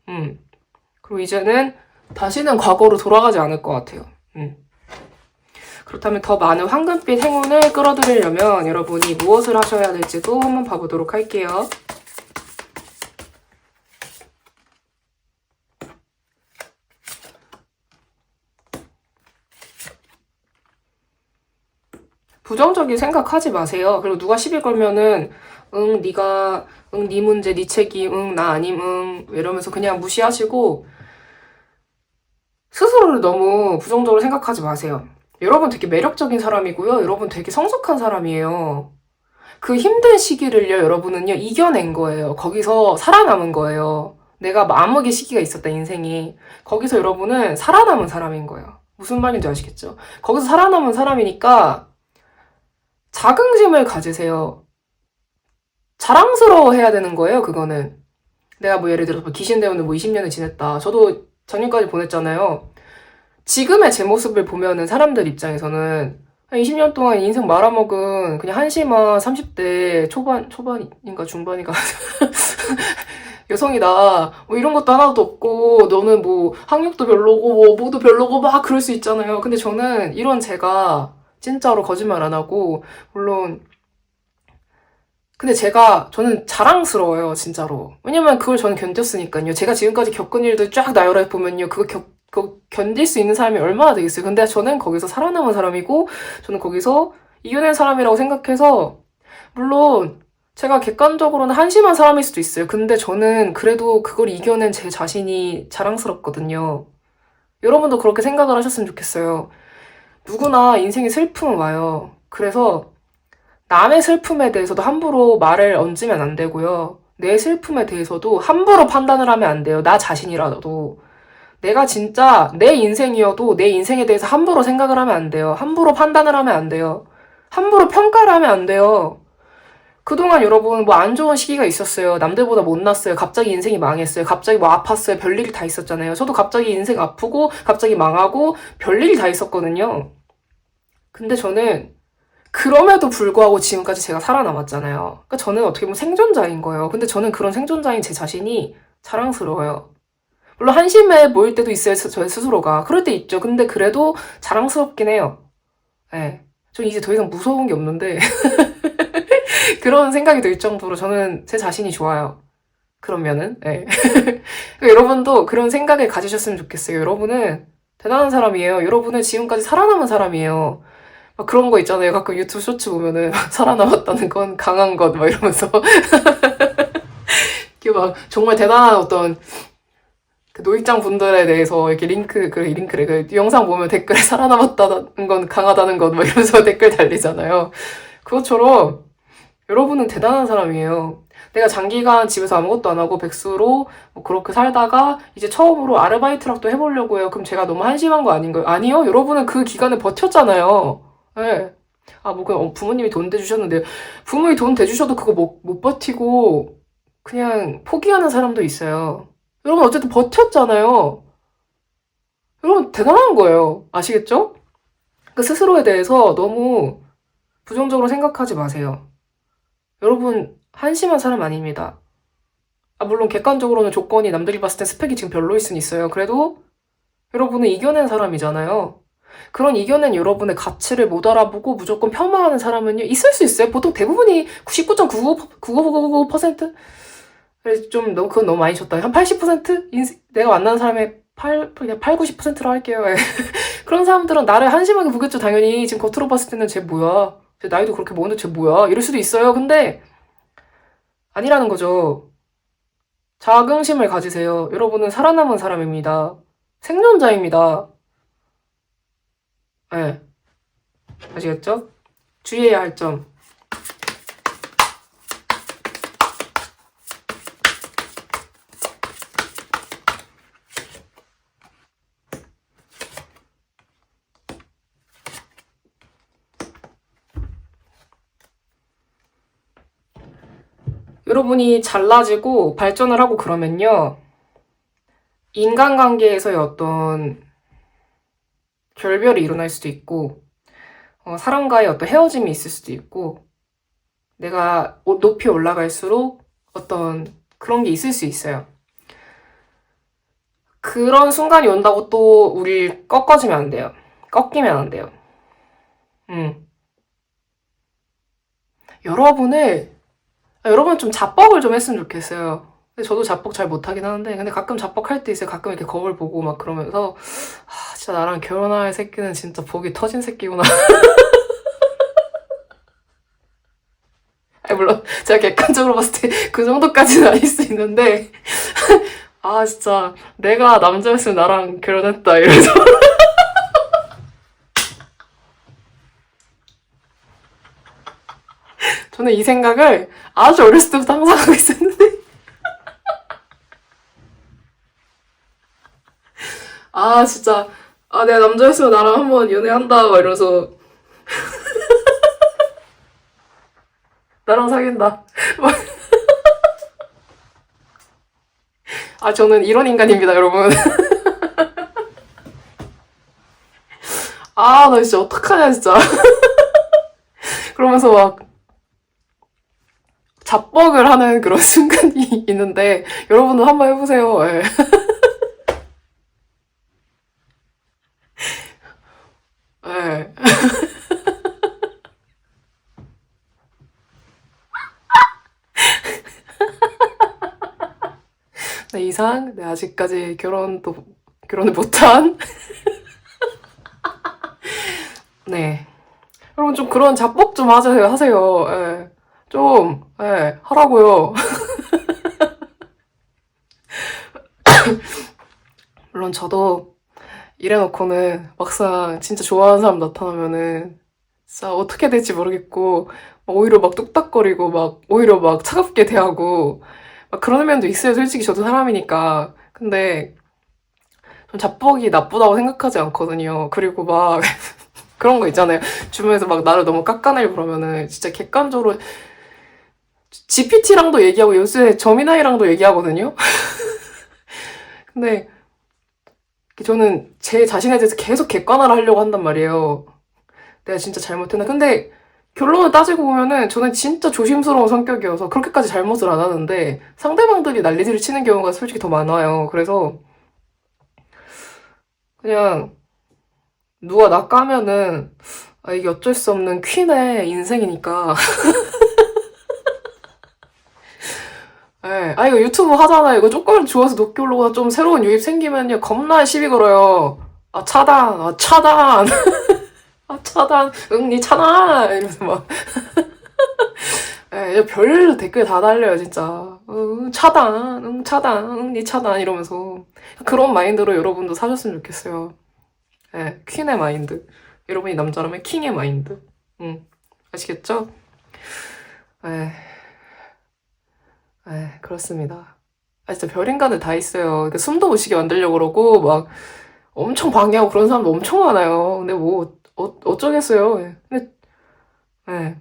그리고 이제는 다시는 과거로 돌아가지 않을 것 같아요. 그렇다면 더 많은 황금빛 행운을 끌어들이려면 여러분이 무엇을 하셔야 될지도 한번 봐보도록 할게요. 부정적인 생각하지 마세요. 그리고 누가 시비 걸면은 네 문제, 네 책임, 나 아님, 이러면서 그냥 무시하시고 스스로를 너무 부정적으로 생각하지 마세요. 여러분 되게 매력적인 사람이고요. 여러분 되게 성숙한 사람이에요. 그 힘든 시기를요, 여러분은요, 이겨낸 거예요. 거기서 살아남은 거예요. 내가 암흑의 시기가 있었다, 인생에. 거기서 여러분은 살아남은 사람인 거예요. 무슨 말인지 아시겠죠? 거기서 살아남은 사람이니까 자긍심을 가지세요. 자랑스러워 해야 되는 거예요, 그거는. 내가 뭐 예를 들어서 귀신 대원을 뭐 20년을 지냈다. 저도 작년까지 보냈잖아요. 지금의 제 모습을 보면은 사람들 입장에서는 한 20년 동안 인생 말아먹은 그냥 한심한 30대 초반인가 중반인가 여성이다. 뭐 이런 것도 하나도 없고 너는 뭐 학력도 별로고 뭐 뭐도 별로고 막 그럴 수 있잖아요. 근데 저는 이런 제가 진짜로 거짓말 안 하고 물론 근데 저는 자랑스러워요, 진짜로. 왜냐면 그걸 저는 견뎠으니까요. 제가 지금까지 겪은 일들 쫙 나열해 보면요. 그거 견딜 수 있는 사람이 얼마나 되겠어요. 근데 저는 거기서 살아남은 사람이고, 저는 거기서 이겨낸 사람이라고 생각해서, 물론, 제가 객관적으로는 한심한 사람일 수도 있어요. 근데 저는 그래도 그걸 이겨낸 제 자신이 자랑스럽거든요. 여러분도 그렇게 생각을 하셨으면 좋겠어요. 누구나 인생에 슬픔은 와요. 그래서 남의 슬픔에 대해서도 함부로 말을 얹으면 안 되고요. 내 슬픔에 대해서도 함부로 판단을 하면 안 돼요. 나 자신이라도. 내가 진짜 내 인생이어도 내 인생에 대해서 함부로 생각을 하면 안 돼요. 함부로 판단을 하면 안 돼요. 함부로 평가를 하면 안 돼요. 그동안 여러분 뭐 안 좋은 시기가 있었어요. 남들보다 못났어요. 갑자기 인생이 망했어요. 갑자기 뭐 아팠어요. 별일이 다 있었잖아요. 저도 갑자기 인생 아프고 갑자기 망하고 별일이 다 있었거든요. 근데 저는 그럼에도 불구하고 지금까지 제가 살아남았잖아요. 그러니까 저는 어떻게 보면 생존자인 거예요. 근데 저는 그런 생존자인 제 자신이 자랑스러워요. 물론 한심해 보일 때도 있어요. 저의 스스로가. 그럴 때 있죠. 근데 그래도 자랑스럽긴 해요. 네. 전 이제 더 이상 무서운 게 없는데 그런 생각이 들 정도로 저는 제 자신이 좋아요. 그러면은 네. 여러분도 그런 생각을 가지셨으면 좋겠어요. 여러분은 대단한 사람이에요. 여러분은 지금까지 살아남은 사람이에요. 막 그런 거 있잖아요. 가끔 유튜브 쇼츠 보면은 살아남았다는 건 강한 것 막 이러면서 이게 막 정말 대단한 어떤 그 노익장 분들에 대해서 이렇게 링크래 그 영상 보면 댓글에 살아남았다는 건 강하다는 것 막 이러면서 댓글 달리잖아요. 그것처럼 여러분은 대단한 사람이에요. 내가 장기간 집에서 아무것도 안 하고 백수로 뭐 그렇게 살다가 이제 처음으로 아르바이트라도 해보려고 해요. 그럼 제가 너무 한심한 거 아닌가요? 아니요. 여러분은 그 기간을 버텼잖아요. 네. 아, 뭐, 부모님이 돈 대주셨는데, 부모님이 돈 대주셔도 그거 못 버티고, 그냥 포기하는 사람도 있어요. 여러분, 어쨌든 버텼잖아요. 여러분, 대단한 거예요. 아시겠죠? 그 스스로에 대해서 너무 부정적으로 생각하지 마세요. 여러분, 한심한 사람 아닙니다. 아, 물론 객관적으로는 조건이 남들이 봤을 때 스펙이 지금 별로일 순 있어요. 그래도 여러분은 이겨낸 사람이잖아요. 그런 이겨낸 여러분의 가치를 못 알아보고 무조건 폄하하는 사람은요, 있을 수 있어요. 보통 대부분이 99.99%? 그래서 좀, 그건 너무 많이 줬다. 한 80%? 내가 만나는 사람의 그냥 90%로 할게요. 예. 그런 사람들은 나를 한심하게 보겠죠, 당연히. 지금 겉으로 봤을 때는 쟤 뭐야. 쟤 나이도 그렇게 먹는데 쟤 뭐야. 이럴 수도 있어요. 근데, 아니라는 거죠. 자긍심을 가지세요. 여러분은 살아남은 사람입니다. 생존자입니다. 예. 네. 아시겠죠? 주의해야 할 점. 여러분이 잘나지고 발전을 하고 그러면요. 인간관계에서의 어떤 결별이 일어날 수도 있고, 사람과의 어떤 헤어짐이 있을 수도 있고, 내가 높이 올라갈수록 어떤 그런 게 있을 수 있어요. 그런 순간이 온다고 또 우리 꺾어지면 안 돼요. 꺾이면 안 돼요. 여러분 좀 자뻑을 좀 했으면 좋겠어요. 근데 저도 자뻑 잘 못하긴 하는데, 근데 가끔 자뻑할 때 있어요. 가끔 이렇게 거울 보고 막 그러면서, 아, 진짜 나랑 결혼할 새끼는 진짜 복이 터진 새끼구나. 아니, 물론 제가 객관적으로 봤을 때 그 정도까지는 아닐 수 있는데, 아, 진짜 내가 남자였으면 나랑 결혼했다, 이래서. 저는 이 생각을 아주 어렸을 때부터 항상 하고 있었는데, 아, 진짜, 아, 내가 남자였으면 나랑 한번 연애한다, 막 이러면서, 나랑 사귄다. 아, 저는 이런 인간입니다, 여러분. 아, 나 진짜 어떡하냐, 진짜. 그러면서 막 자뻑을 하는 그런 순간이 있는데, 여러분도 한번 해보세요. 예. 예. 네, 이상, 네, 아직까지 결혼을 못한, 네. 여러분 좀 그런 자뻑 좀 하세요. 예. 좀, 예, 하라고요. 물론 저도 이래놓고는 막상 진짜 좋아하는 사람 나타나면은 진짜 어떻게 될지 모르겠고 막 오히려 막 뚝딱거리고 막 오히려 막 차갑게 대하고 막 그런 면도 있어요. 솔직히 저도 사람이니까. 근데 전 자뻑이 나쁘다고 생각하지 않거든요. 그리고 막 그런 거 있잖아요. 주변에서 막 나를 너무 깎아내리고 그러면은 진짜 객관적으로 GPT랑도 얘기하고 요새 저미나이랑도 얘기하거든요. 근데 저는 제 자신에 대해서 계속 객관화를 하려고 한단 말이에요. 내가 진짜 잘못했나? 근데 결론을 따지고 보면은 저는 진짜 조심스러운 성격이어서 그렇게까지 잘못을 안 하는데 상대방들이 난리를 치는 경우가 솔직히 더 많아요. 그래서 그냥 누가 나 까면은 아, 이게 어쩔 수 없는 퀸의 인생이니까. 예. 아, 이거 유튜브 하잖아. 이거 조금 좋아서 높게 올라오다 좀 새로운 유입 생기면요. 겁나 시비 걸어요. 아, 차단. 아, 차단. 아, 차단. 응, 니 차단. 이러면서 막. 예, 별 댓글 다 달려요, 진짜. 응, 차단. 응, 차단. 응, 니 차단. 이러면서. 그런 마인드로 여러분도 사셨으면 좋겠어요. 예, 퀸의 마인드. 여러분이 남자라면 킹의 마인드. 응. 아시겠죠? 예. 에, 그렇습니다. 아, 진짜 별인간을 다 있어요. 그러니까 숨도 못 쉬게 만들려고 그러고, 막, 엄청 방해하고 그런 사람도 엄청 많아요. 근데 뭐, 어쩌겠어요. 예. 근데, 예.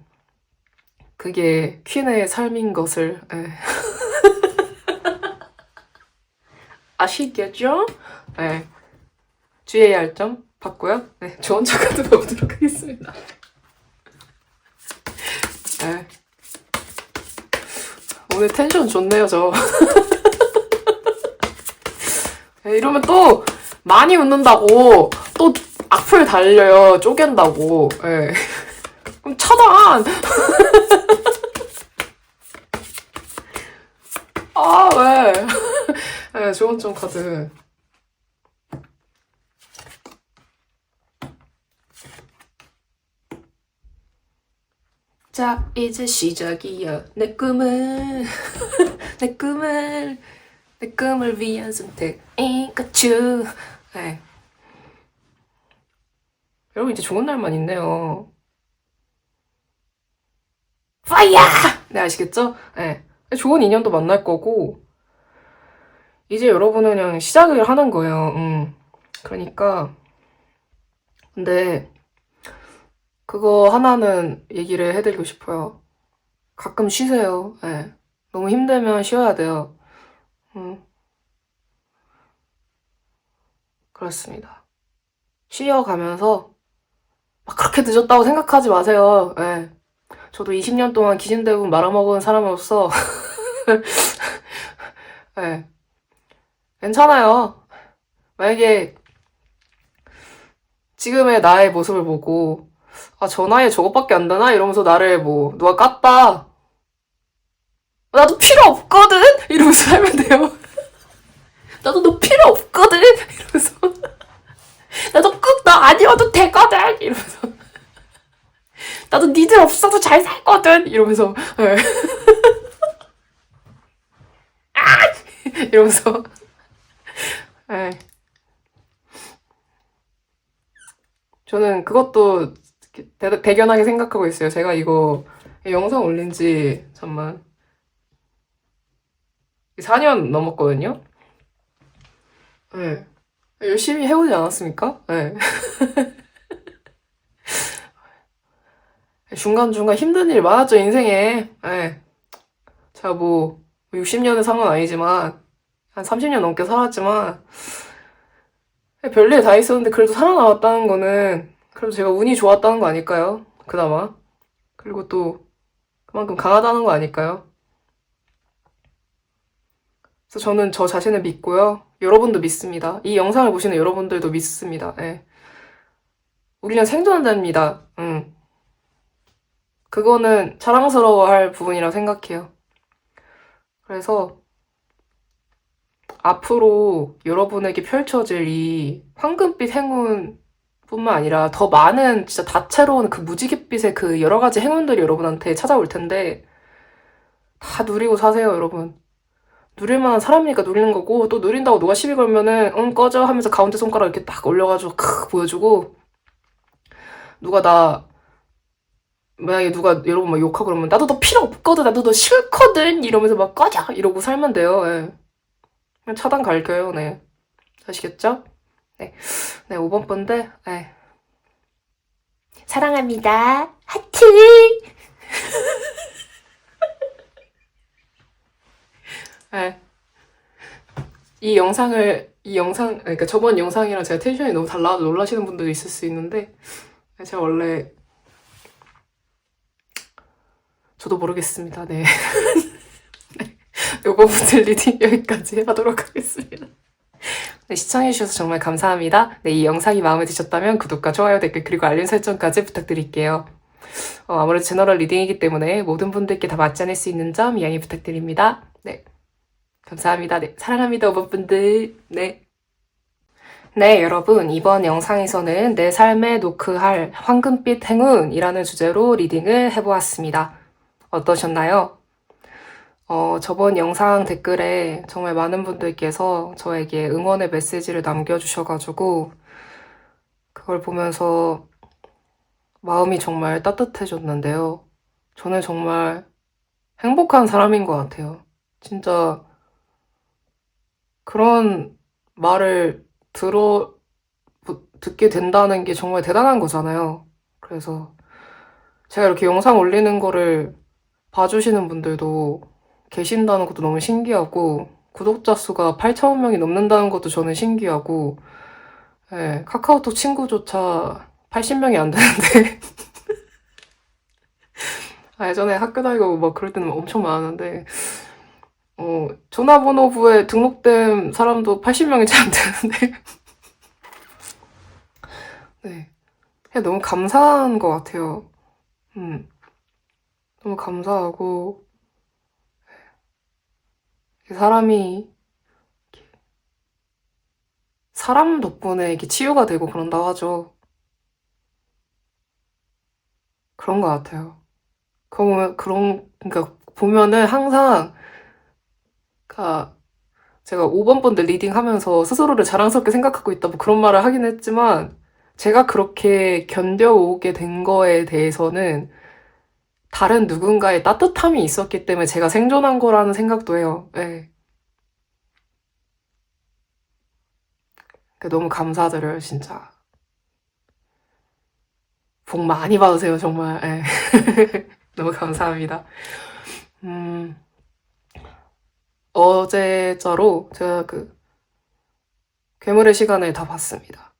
그게 퀸의 삶인 것을, 예. 아시겠죠? 예. 주의해야 할 점 봤고요. 네, 좋은 척하도 가보도록 하겠습니다. 예. 오늘 텐션 좋네요, 저. 예, 이러면 또, 많이 웃는다고, 또 악플 달려요. 쪼갠다고. 예. 그럼 차단! 아, 왜? 네, 좋은 점 카드. 자, 이제 시작이야. 내 꿈을, 내 꿈을, 내 꿈을 위한 선택인 것추. 네. 여러분, 이제 좋은 날만 있네요. 파이어! 네, 아시겠죠? 네. 좋은 인연도 만날 거고, 이제 여러분은 그냥 시작을 하는 거예요. 그러니까, 근데, 그거 하나는 얘기를 해드리고 싶어요. 가끔 쉬세요. 네. 너무 힘들면 쉬어야 돼요. 그렇습니다. 쉬어가면서 막 그렇게 늦었다고 생각하지 마세요. 예. 저도 20년 동안 기신대군 말아먹은 사람으로서 예. 괜찮아요. 만약에 지금의 나의 모습을 보고 아, 저 나이에 저것밖에 안 되나? 이러면서 나를 뭐 누가 깠다. 나도 필요 없거든? 이러면서 살면 돼요. 나도 너 필요 없거든? 이러면서 나도 꼭 너 아니어도 되거든? 이러면서 나도 니들 없어도 잘 살거든? 이러면서 예. 이러면서 예. 저는 그것도 대견하게 생각하고 있어요. 제가 이거 영상 올린 지 잠만 4년 넘었거든요. 네. 열심히 해오지 않았습니까? 네. 중간중간 힘든 일 많았죠, 인생에. 네. 제가 뭐 60년을 산 건 아니지만 한 30년 넘게 살았지만 별일 다 있었는데 그래도 살아남았다는 거는 그래도 제가 운이 좋았다는 거 아닐까요? 그나마. 그리고 또 그만큼 강하다는 거 아닐까요? 그래서 저는 저 자신을 믿고요. 여러분도 믿습니다. 이 영상을 보시는 여러분들도 믿습니다. 예. 우리는 생존한답니다. 그거는 자랑스러워할 부분이라 생각해요. 그래서 앞으로 여러분에게 펼쳐질 이 황금빛 행운 뿐만 아니라 더 많은 진짜 다채로운 그 무지갯빛의 그 여러 가지 행운들이 여러분한테 찾아올 텐데 다 누리고 사세요, 여러분. 누릴 만한 사람이니까 누리는 거고, 또 누린다고 누가 시비 걸면은 응 꺼져 하면서 가운데 손가락 이렇게 딱 올려가지고 크 보여주고, 누가 나 만약에 누가 여러분 막 욕하고 그러면 나도 너 필요 없거든, 나도 너 싫거든 이러면서 막 꺼져 이러고 살면 돼요. 예. 그냥 차단 갈겨요. 네, 아시겠죠? 네, 네 5번 분들, 네. 사랑합니다. 하트. 네. 그러니까 저번 영상이랑 제가 텐션이 너무 달라서 놀라시는 분들도 있을 수 있는데, 제가 원래, 저도 모르겠습니다. 네. 요거 분들 리딩 여기까지 하도록 하겠습니다. 네, 시청해주셔서 정말 감사합니다. 네, 이 영상이 마음에 드셨다면 구독과 좋아요, 댓글, 그리고 알림 설정까지 부탁드릴게요. 아무래도 제너럴 리딩이기 때문에 모든 분들께 다 맞지 않을 수 있는 점 이해해 부탁드립니다. 네. 감사합니다. 네, 사랑합니다, 오버분들. 네. 네, 여러분. 이번 영상에서는 내 삶에 노크할 황금빛 행운이라는 주제로 리딩을 해보았습니다. 어떠셨나요? 저번 영상 댓글에 정말 많은 분들께서 저에게 응원의 메시지를 남겨주셔가지고, 그걸 보면서 마음이 정말 따뜻해졌는데요. 저는 정말 행복한 사람인 것 같아요. 진짜 그런 말을 듣게 된다는 게 정말 대단한 거잖아요. 그래서 제가 이렇게 영상 올리는 거를 봐주시는 분들도 계신다는 것도 너무 신기하고, 구독자 수가 8천 명이 넘는다는 것도 저는 신기하고, 예, 카카오톡 친구조차 80명이 안 되는데, 예전에 학교 다니고 막 그럴 때는 엄청 많았는데, 전화번호부에 등록된 사람도 80명이 잘 안 되는데, 네. 그냥 너무 감사한 것 같아요. 너무 감사하고, 사람이, 사람 덕분에 이렇게 치유가 되고 그런다 하죠. 그런 것 같아요. 그러니까 보면은 항상, 그러니까 제가 5번 분들 리딩 하면서 스스로를 자랑스럽게 생각하고 있다, 뭐 그런 말을 하긴 했지만, 제가 그렇게 견뎌오게 된 거에 대해서는 다른 누군가의 따뜻함이 있었기 때문에 제가 생존한 거라는 생각도 해요. 네. 너무 감사드려요, 진짜. 복 많이 받으세요, 정말. 네. 너무 감사합니다. 음, 어제자로 제가 그 괴물의 시간을 다 봤습니다.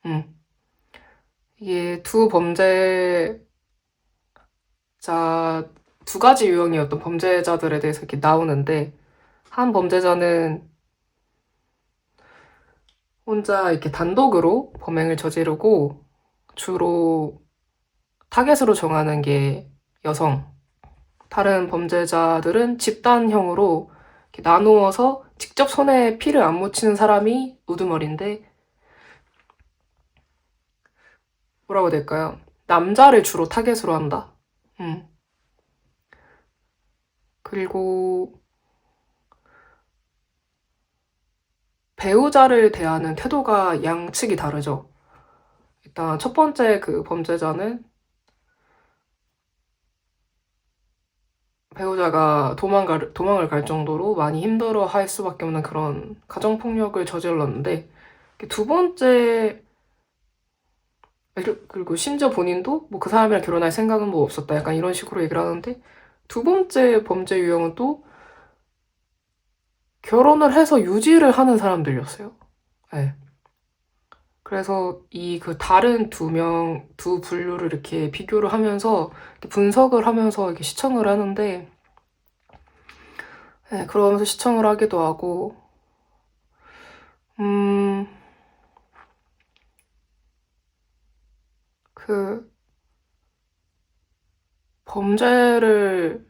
음. 이게 두 가지 유형이었던 범죄자들에 대해서 이렇게 나오는데, 한 범죄자는 혼자 이렇게 단독으로 범행을 저지르고, 주로 타겟으로 정하는 게 여성. 다른 범죄자들은 집단형으로 이렇게 나누어서 직접 손에 피를 안 묻히는 사람이 우두머리인데, 뭐라고 해야 될까요? 남자를 주로 타겟으로 한다. 음. 그리고 배우자를 대하는 태도가 양측이 다르죠. 일단 첫 번째 그 범죄자는 배우자가 도망을 갈 정도로 많이 힘들어 할 수밖에 없는 그런 가정폭력을 저질렀는데, 두 번째, 그리고 심지어 본인도 뭐 그 사람이랑 결혼할 생각은 뭐 없었다, 약간 이런 식으로 얘기를 하는데, 두 번째 범죄 유형은 또 결혼을 해서 유지를 하는 사람들이었어요. 네. 그래서 이 그 다른 두 분류를 이렇게 비교를 하면서 이렇게 분석을 하면서 이렇게 시청을 하는데, 네, 그러면서 시청을 하기도 하고, 음, 그 범죄를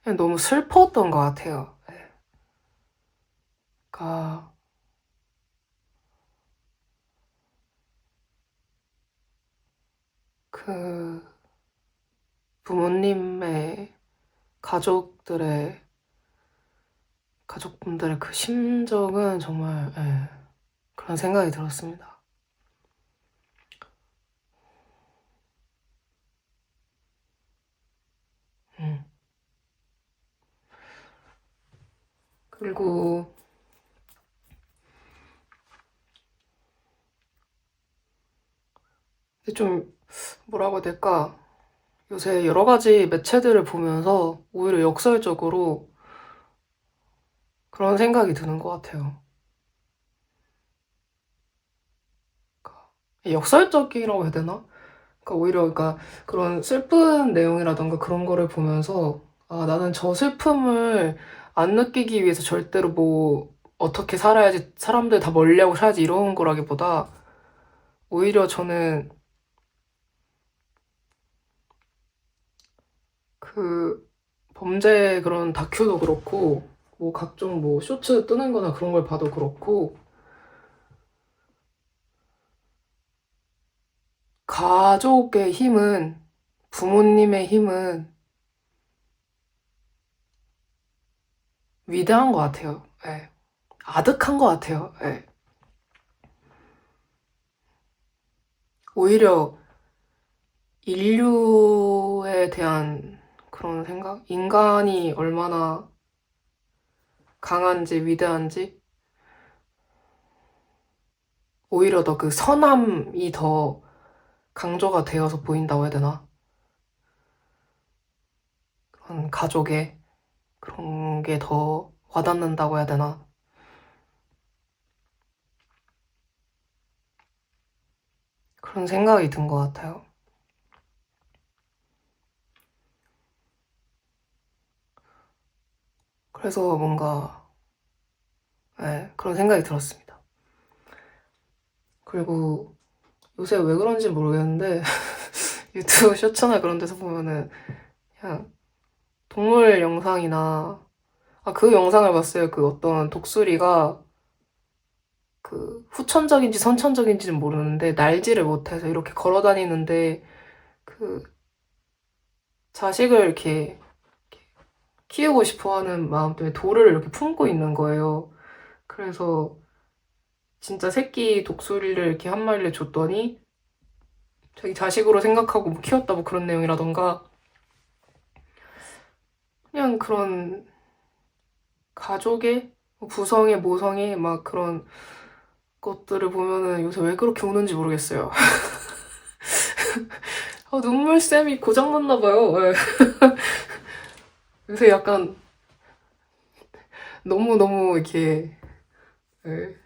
그냥 너무 슬펐던 것 같아요. 네. 그러니까 그 부모님의 가족분들의 그 심정은 정말, 예, 그런 생각이 들었습니다. 음. 그리고 좀 뭐라고 해야 될까? 요새 여러 가지 매체들을 보면서 오히려 역설적으로 그런 생각이 드는 것 같아요. 역설적이라고 해야 되나? 그러니까 오히려 그러니까 그런 슬픈 내용이라던가 그런 거를 보면서 아, 나는 저 슬픔을 안 느끼기 위해서 절대로 뭐 어떻게 살아야지 사람들 다 멀리하고 살아야지 이런 거라기보다 오히려 저는 그 범죄 그런 다큐도 그렇고 뭐 각종 뭐 쇼츠 뜨는 거나 그런 걸 봐도 그렇고 가족의 힘은 부모님의 힘은 위대한 것 같아요. 예. 아득한 것 같아요. 예. 오히려 인류에 대한 그런 생각? 인간이 얼마나 강한지 위대한지 오히려 더 그 선함이 더 강조가 되어서 보인다고 해야 되나? 그런 가족의 그런 게 더 와닿는다고 해야 되나? 그런 생각이 든 것 같아요. 그래서 뭔가 네, 그런 생각이 들었습니다. 그리고 요새 왜 그런지 모르겠는데 유튜브 쇼츠나 그런 데서 보면은 그냥 동물 영상이나 그 영상을 봤어요. 그 어떤 독수리가 그 후천적인지 선천적인지는 모르는데 날지를 못해서 이렇게 걸어 다니는데 그 자식을 이렇게 키우고 싶어 하는 마음 때문에 돌을 이렇게 품고 있는 거예요. 그래서 진짜 새끼 독수리를 이렇게 한 마리를 줬더니 자기 자식으로 생각하고 뭐 키웠다 뭐 그런 내용이라던가 그냥 그런 가족의 부성의 모성의 막 그런 것들을 보면은 요새 왜 그렇게 우는지 모르겠어요. 눈물샘이 고장났나 봐요. 예. 요새 약간 너무너무 이렇게 예.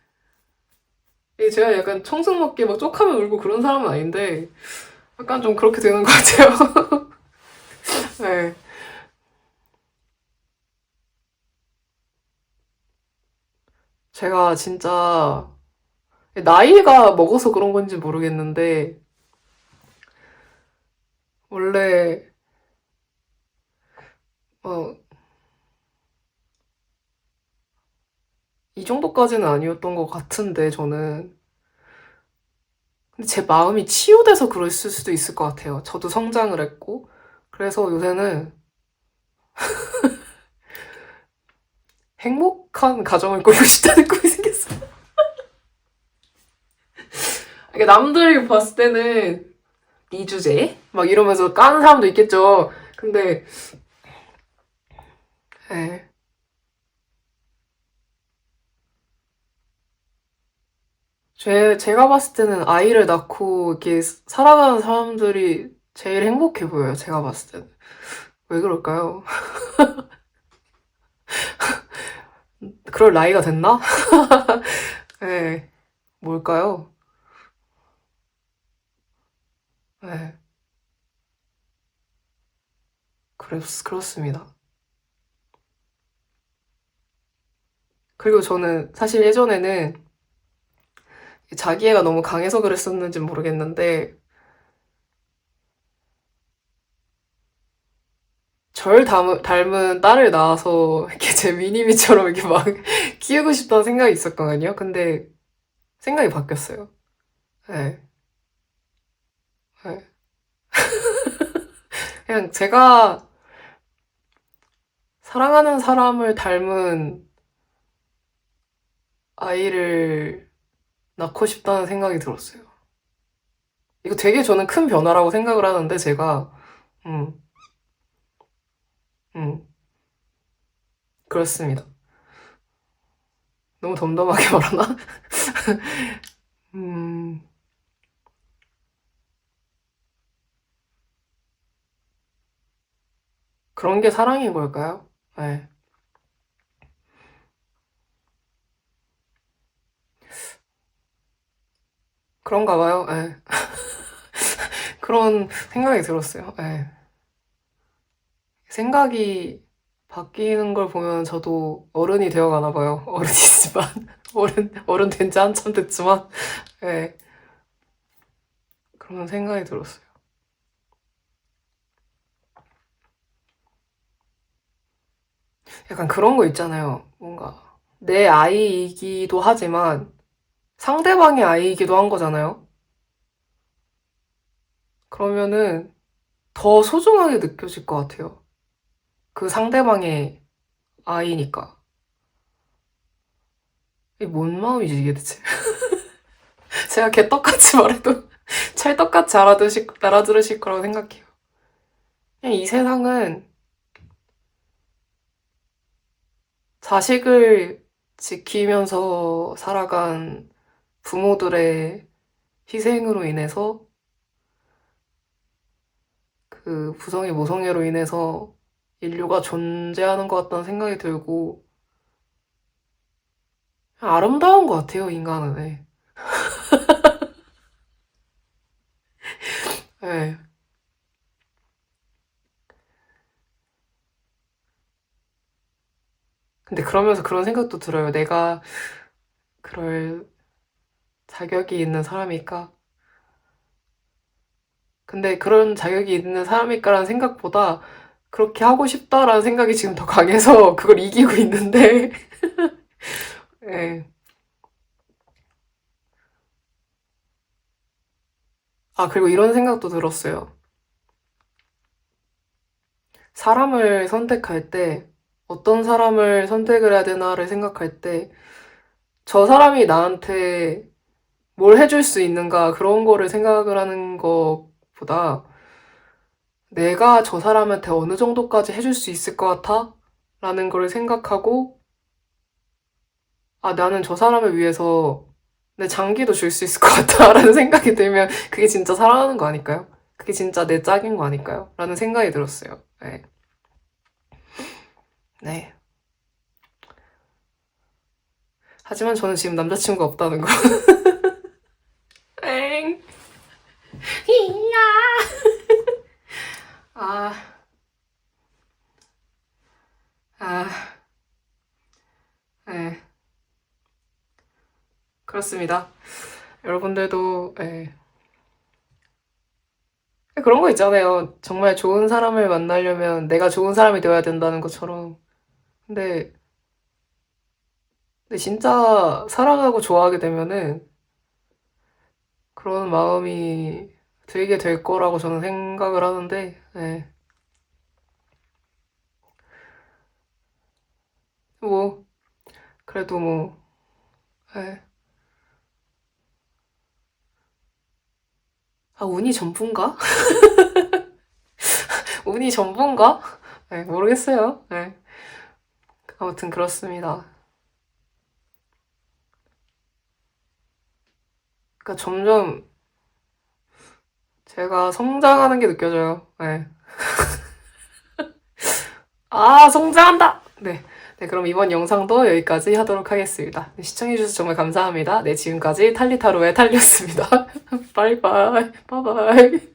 제가 약간 청승맞게 막 쪽하면 울고 그런 사람은 아닌데 약간 좀 그렇게 되는 것 같아요. 네. 제가 진짜 나이가 먹어서 그런 건지 모르겠는데 원래 어, 이 정도까지는 아니었던 것 같은데 저는 근데 제 마음이 치유돼서 그랬을 수도 있을 것 같아요. 저도 성장을 했고 그래서 요새는 행복한 가정을 꾸리고 싶다는 꿈이 생겼어요. 그러니까 남들이 봤을 때는 이 주제? 막 이러면서 까는 사람도 있겠죠. 근데 예. 제가 봤을 때는 아이를 낳고 이렇게 살아가는 사람들이 제일 행복해 보여요. 제가 봤을 때는. 왜 그럴까요? 그럴 나이가 됐나? 네. 뭘까요? 네. 그렇습니다. 그리고 저는 사실 예전에는 자기애가 너무 강해서 그랬었는지 모르겠는데, 닮은 딸을 낳아서 이렇게 제 미니미처럼 이렇게 막 키우고 싶다는 생각이 있었거든요. 근데 생각이 바뀌었어요. 네. 네. 그냥 제가 사랑하는 사람을 닮은 아이를 낳고 싶다는 생각이 들었어요. 이거 되게 저는 큰 변화라고 생각을 하는데, 제가, 음, 음, 그렇습니다. 너무 덤덤하게 말하나? 음, 그런 게 사랑인 걸까요? 네. 그런가 봐요. 네. 그런 생각이 들었어요. 네. 생각이 바뀌는 걸 보면 저도 어른이 되어 가나 봐요. 어른이지만, 어른 된 지 한참 됐지만, 네. 그런 생각이 들었어요. 약간 그런 거 있잖아요. 뭔가, 내 아이이기도 하지만, 상대방의 아이이기도 한 거잖아요. 그러면은 더 소중하게 느껴질 것 같아요. 그 상대방의 아이니까. 이게 뭔 마음이지, 이게 대체? 제가 개떡같이 말해도 찰떡같이 알아들으실 거라고 생각해요. 그냥 이 세상은 자식을 지키면서 살아간 부모들의 희생으로 인해서, 그 부성의 모성애로 인해서 인류가 존재하는 것 같다는 생각이 들고, 그냥 아름다운 것 같아요, 인간은. 네. 네. 근데 그러면서 그런 생각도 들어요. 내가 그럴 자격이 있는 사람일까? 근데 그런 자격이 있는 사람일까라는 생각보다 그렇게 하고 싶다라는 생각이 지금 더 강해서 그걸 이기고 있는데, 예. 아, 그리고 이런 생각도 들었어요. 사람을 선택할 때, 어떤 사람을 선택을 해야 되나를 생각할 때, 저 사람이 나한테 뭘 해줄 수 있는가, 그런 거를 생각을 하는 것보다, 내가 저 사람한테 어느 정도까지 해줄 수 있을 것 같아? 라는 걸 생각하고, 아, 나는 저 사람을 위해서 내 장기도 줄 수 있을 것 같아. 라는 생각이 들면, 그게 진짜 사랑하는 거 아닐까요? 그게 진짜 내 짝인 거 아닐까요? 라는 생각이 들었어요. 네. 네. 하지만 저는 지금 남자친구가 없다는 거. 엥. 히야. 아, 아, 네. 그렇습니다. 여러분들도, 네. 그런 거 있잖아요. 정말 좋은 사람을 만나려면 내가 좋은 사람이 되어야 된다는 것처럼. 근데, 근데 진짜 사랑하고 좋아하게 되면은 그런 마음이 들게 될 거라고 저는 생각을 하는데, 네. 뭐, 그래도 뭐, 네. 아, 운이 전부인가? 운이 전부인가? 네, 모르겠어요. 네. 아무튼 그렇습니다. 그러니까 점점 제가 성장하는 게 느껴져요. 네. 아, 성장한다! 네. 네, 그럼 이번 영상도 여기까지 하도록 하겠습니다. 네, 시청해주셔서 정말 감사합니다. 네, 지금까지 탈리타로의 탈리였습니다. 바이바이. 바이바이.